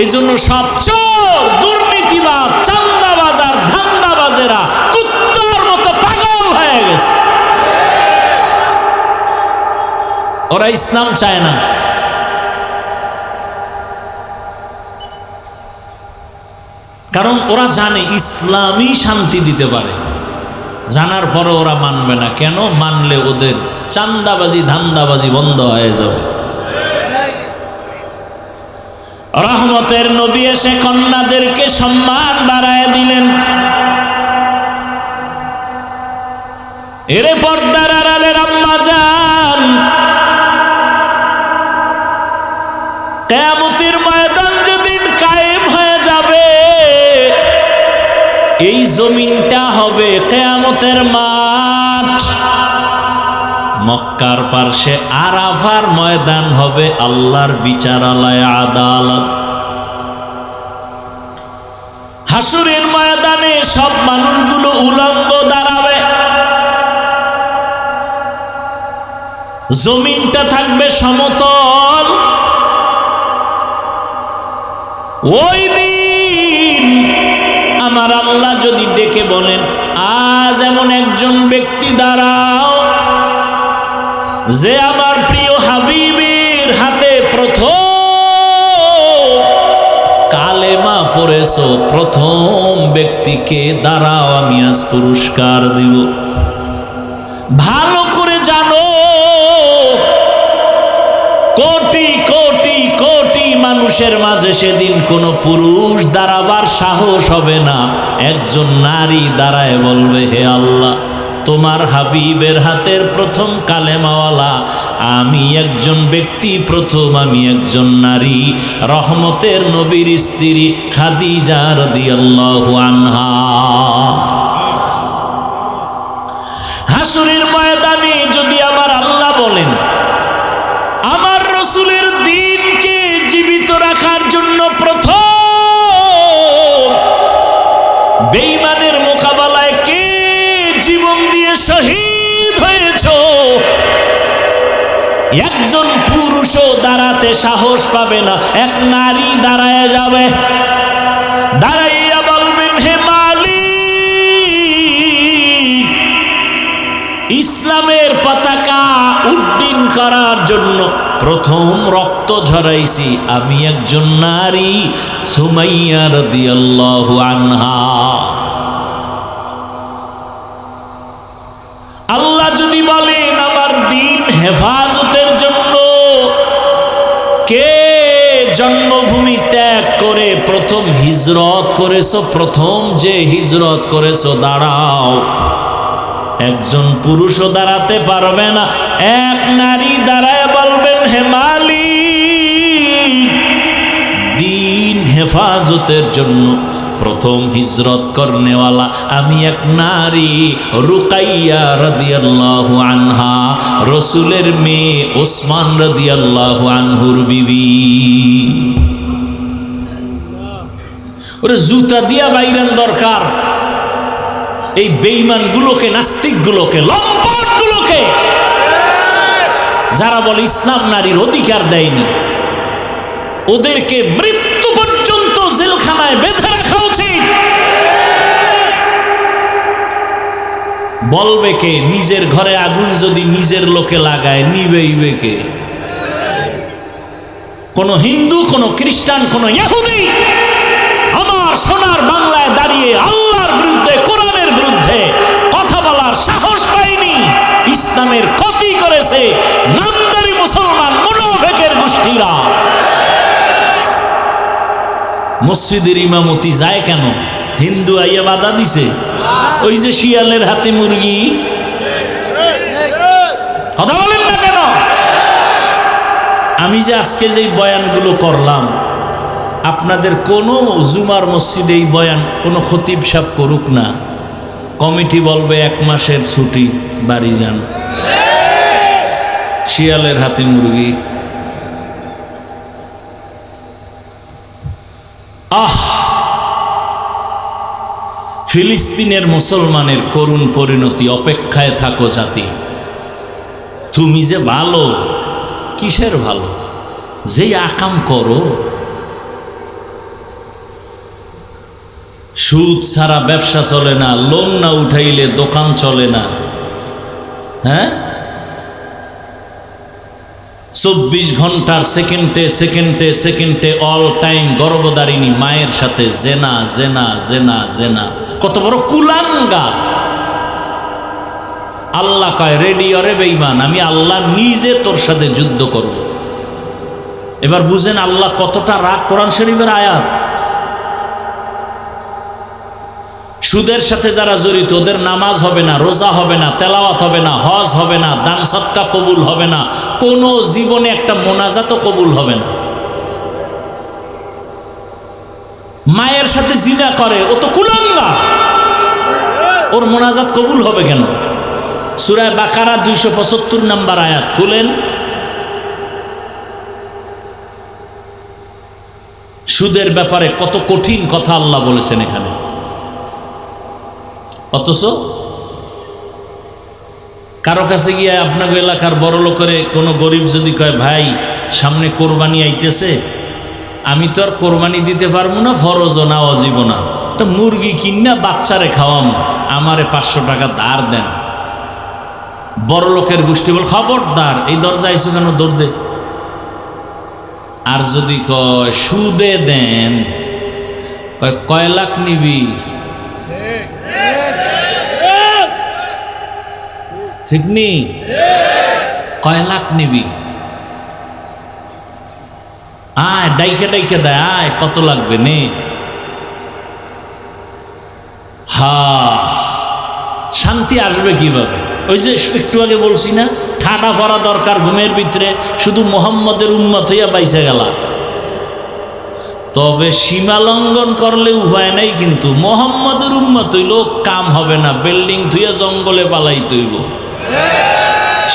এই জন্য সব চোর, দুর্নীতিবাজ, চাঁদাবাজ আর ধান্দাবাজেরা কুত্তার মতো পাগল হয়ে গেছে। ওরা ইসলাম চায় না। কারণ ওরা জানে ইসলামই শান্তি দিতে পারে, জানার পরে ওরা মানবে না। কেন মানলে ওদের চাঁদাবাজি ধান্দাবাজি বন্ধ হয়ে যাবে। রহমতের নবী এসে কন্যাদেরকে সম্মান বাড়ায় দিলেন। এরে পর্দার আড়ালের আম্মা জান, কিয়ামতের ময়দান যেদিন কায়েম হয়ে যাবে, এই জমিনটা হবে কিয়ামতের মাঠ। মক্কার পার্শ্বে আরাফার ময়দান হবে আল্লাহর বিচারালয়, আদালত। হাসুরের ময়দানে সব মানুষগুলো উলঙ্গ দাঁড়াবে, জমিনটা থাকবে সমতল। ওই দিন আমার আল্লাহ যদি ডেকে বলেন, আজ এমন একজন ব্যক্তি দাঁড়াও যে আমার প্রিয় হাবিবের হাতে প্রথম কালেমা পড়েছো, প্রথম ব্যক্তিকে দাঁড়াও, আমি আজ পুরস্কার দিব। ভালো করে জানো, কোটি কোটি কোটি মানুষের মাঝে সেদিন কোনো পুরুষ দাঁড়াবার সাহস হবে না। একজন নারী দাঁড়ায় বলবে, হে আল্লাহ, তোমার হাবিবের হাতের প্রথম কালেমাওয়ালা আমি একজন ব্যক্তি, প্রথম আমি একজন নারী, রহমতের নবীর স্ত্রী খাদিজা রাদিয়াল্লাহু আনহা। হাসরের ময়দানে যদি আমার আল্লাহ বলেন, আমার রসুলের দ্বীনকে জীবিত রাখার জন্য প্রথম বেঈমানের মোকাবেলায় কে জীবন দিয়ে শহীদ হয়েছ, একজন পুরুষও দাঁড়াতে সাহস পাবে না, এক নারী দাঁড়ায় যাবে। দাঁড়াইয়া বলবেন, হে মালিক, ইসলামের পতাকা উড্ডীন করার জন্য প্রথম রক্ত ঝরাইছি আমি একজন নারী, সুমাইয়া রাদিয়াল্লাহু আনহা। আল্লাহ যদি বলেন, আমার দ্বীন হেফাজতের জন্য কে জন্মভূমি ত্যাগ করে প্রথম হিজরত করেছো, প্রথম যে হিজরত করেছো, দাঁড়াও। একজন পুরুষও দাঁড়াতে পারবে না, এক নারী দাঁড়ায় বলবেন, হে মালিক, দ্বীন হেফাজতের জন্য প্রথম হিজরত করনেওয়ালা আমি এক নারী, রুকাইয়া রাদিয়াল্লাহু আনহা, রসুলের মেয়ে, ওসমান রাদিয়াল্লাহু আনহুর বিবি। ওরে জুতা দিয়া বাইরান দরকার এই বেঈমানগুলোকে, নাস্তিকগুলোকে, লম্পটগুলোকে, যারা বলে ইসলাম নারীর অধিকার দেয়নি। ওদেরকে মৃত্যু পর্যন্ত জেলখানায় বেঁধে রাখা উচিত। বলবে কে? নিজের ঘরে আগুন যদি নিজের লোকে লাগায়, নিবেইবে কে? কোন হিন্দু, কোন খ্রিস্টান, কোন ইহুদি আমার সোনার বাংলায় দাঁড়িয়ে আল্লাহর বিরুদ্ধে, কোরআনের বিরুদ্ধে কথা বলার সাহস পায়নি। ইসলামের ক্ষতি করেছে নামদারি মুসলমান মুনাফিকের গোষ্ঠীরা। মসজিদের ইমামতি যায় কেন? হিন্দু আইয়া বাধা দিছে, ওই যে শিয়ালের হাতে মুরগি। কথা বলেন না কেন? আমি যে আজকে যে বয়ানগুলো করলাম, আপনাদের কোনো জুমার মসজিদে এই বয়ান কোনো খতিব সাহেব করুক না, কমিটি বলবে 1 মাসের ছুটি, বাড়ি যান। শিয়ালের হাতে মুরগি। ফিলিস্তিনের মুসলমানের করুণ পরিণতি, অপেক্ষায় থাকো জাতি। তুমি যে ভালো, কিসের ভালো? যেই আকাম করো, সুদ ছাড়া ব্যবসা চলে না, লোন না উঠাইলে দোকান চলে না। হ্যাঁ, 24 ঘন্টার সেকেন্ডে সেকেন্ডে সেকেন্ডে অল টাইম গর্ভধারিণী মায়ের সাথে জেনা জেনা জেনা জেনা। কত বড় কুলাঙ্গার! আল্লাহ কয়, রেডি অরে বেঈমান, আমি আল্লাহ নিজে তোর সাথে যুদ্ধ করব। এবার বুঝেন আল্লাহ কতটা রাগ। কোরআন শরীফের আয়াত। সুদের সাথে যারা জড়িত, ওদের নামাজ হবে না, রোজা হবে না, তেলাওয়াত হবে না, হজ হবে না, দান সদকা কবুল হবে না, কোনো জীবনে একটা মোনাজাতও কবুল হবে না। মায়ের সাথে জিনা করে, ও তো কুলাঙ্গার, ওর মোনাজাত কবুল হবে কেন? সূরা বাকারা 275 নম্বর আয়াত খুলেন। সুদের ব্যাপারে কত কঠিন কথা আল্লাহ বলেছেন এখানে। অথচ কারো কাছে গিয়ে আপনার এলাকার বড় লোকের কোনো গরিব যদি কয়, ভাই সামনে কোরবানি আইতেছে, আমি তো আর কোরবানি দিতে পারবো না, ফরজও না অজীব না, একটা মুরগি কিনা বাচ্চারে খাওয়াম, আমারে 500 টাকা ধার দেন। বড় লোকের গোষ্ঠী বল, খবরদার, এই দরজা আইসো কেন, দৌড় দে। আর যদি কয় সুদে দেন, কয় লাখ নিবি? ঠিক নেই? কয় লাখ নিবি? আয়, ডাইকে ডাইকে দেয়, আয় কত লাগবে নে। শান্তি আসবে কিভাবে? ওই যে একটু আগে বলছি না, ঠাডা পড়া দরকার ঘুমের ভিতরে, শুধু মোহাম্মদের উম্মত হইয়া বাইসে গেলা। তবে সীমা লঙ্ঘন করলে উপায় নাই, কিন্তু মোহাম্মদের উম্মত হইল কাম হবে না, বিল্ডিং ধুয়ে জঙ্গলে পালাই তৈব।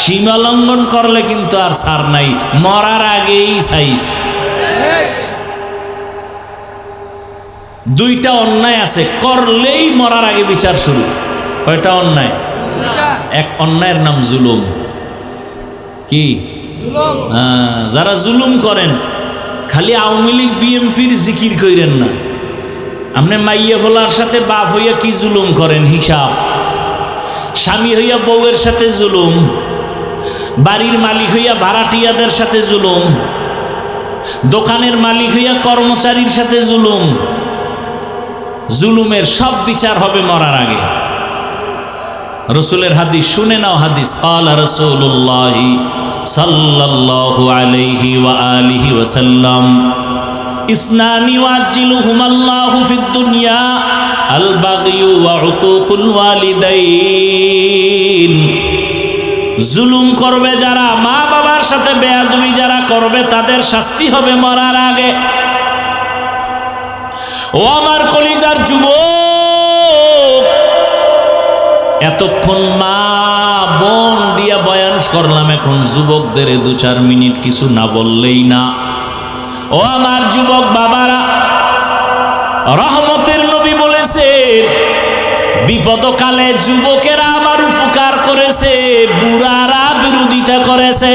সীমা লঙ্ঘন করলে কিন্তু আর ছাড় নাই, মরার আগেই সাইজ। দুইটা অন্যায় আছে, করলেই মরার আগে বিচার শুরু। কয়টা অন্যায়? এক অন্যায়ের নাম জুলুম। কি? যারা জুলুম করেন, খালি আওয়ামী লীগ বিএনপির জিকির কইরেন না, আপনি মাইয়া ভোলার সাথে বাপ হইয়া কি জুলুম করেন হিসাব। স্বামী হইয়া বউয়ের সাথে জুলুম, বাড়ির মালিক হইয়া ভাড়াটিয়াদের সাথে জুলুম, দোকানের মালিক হইয়া কর্মচারীর সাথে জুলুম। জুলুমের সব বিচার হবে মরার আগে। রসুলের হাদিস শুনে নাও, হাদিস ক্বালা রাসূলুল্লাহ সাল্লাল্লাহু আলাইহি ওয়া আলিহি ওয়া সাল্লাম, ইসনানি ওয়াজিলুহুমাল্লাহু ফিদ দুনিয়া আল বাগয়ু ওয়া উকুকুল ওয়ালিদাইন। জুলুম করবে যারা, মা বাবার সাথে বেয়াদবি যারা করবে, তাদের শাস্তি হবে মরার আগে। ও আমার কলিজার যুবক, এতক্ষণ মা বোন দিয়া বয়ান করলাম, এখন যুবকদের 2-4 মিনিট কিছু না বললেই না। ও আমার যুবক বাবারা, রহমতের নবী বলেছেন, বিপদকালে যুবকেরা আমার উপকার করেছে, বুড়ারা বিরোধিতা করেছে।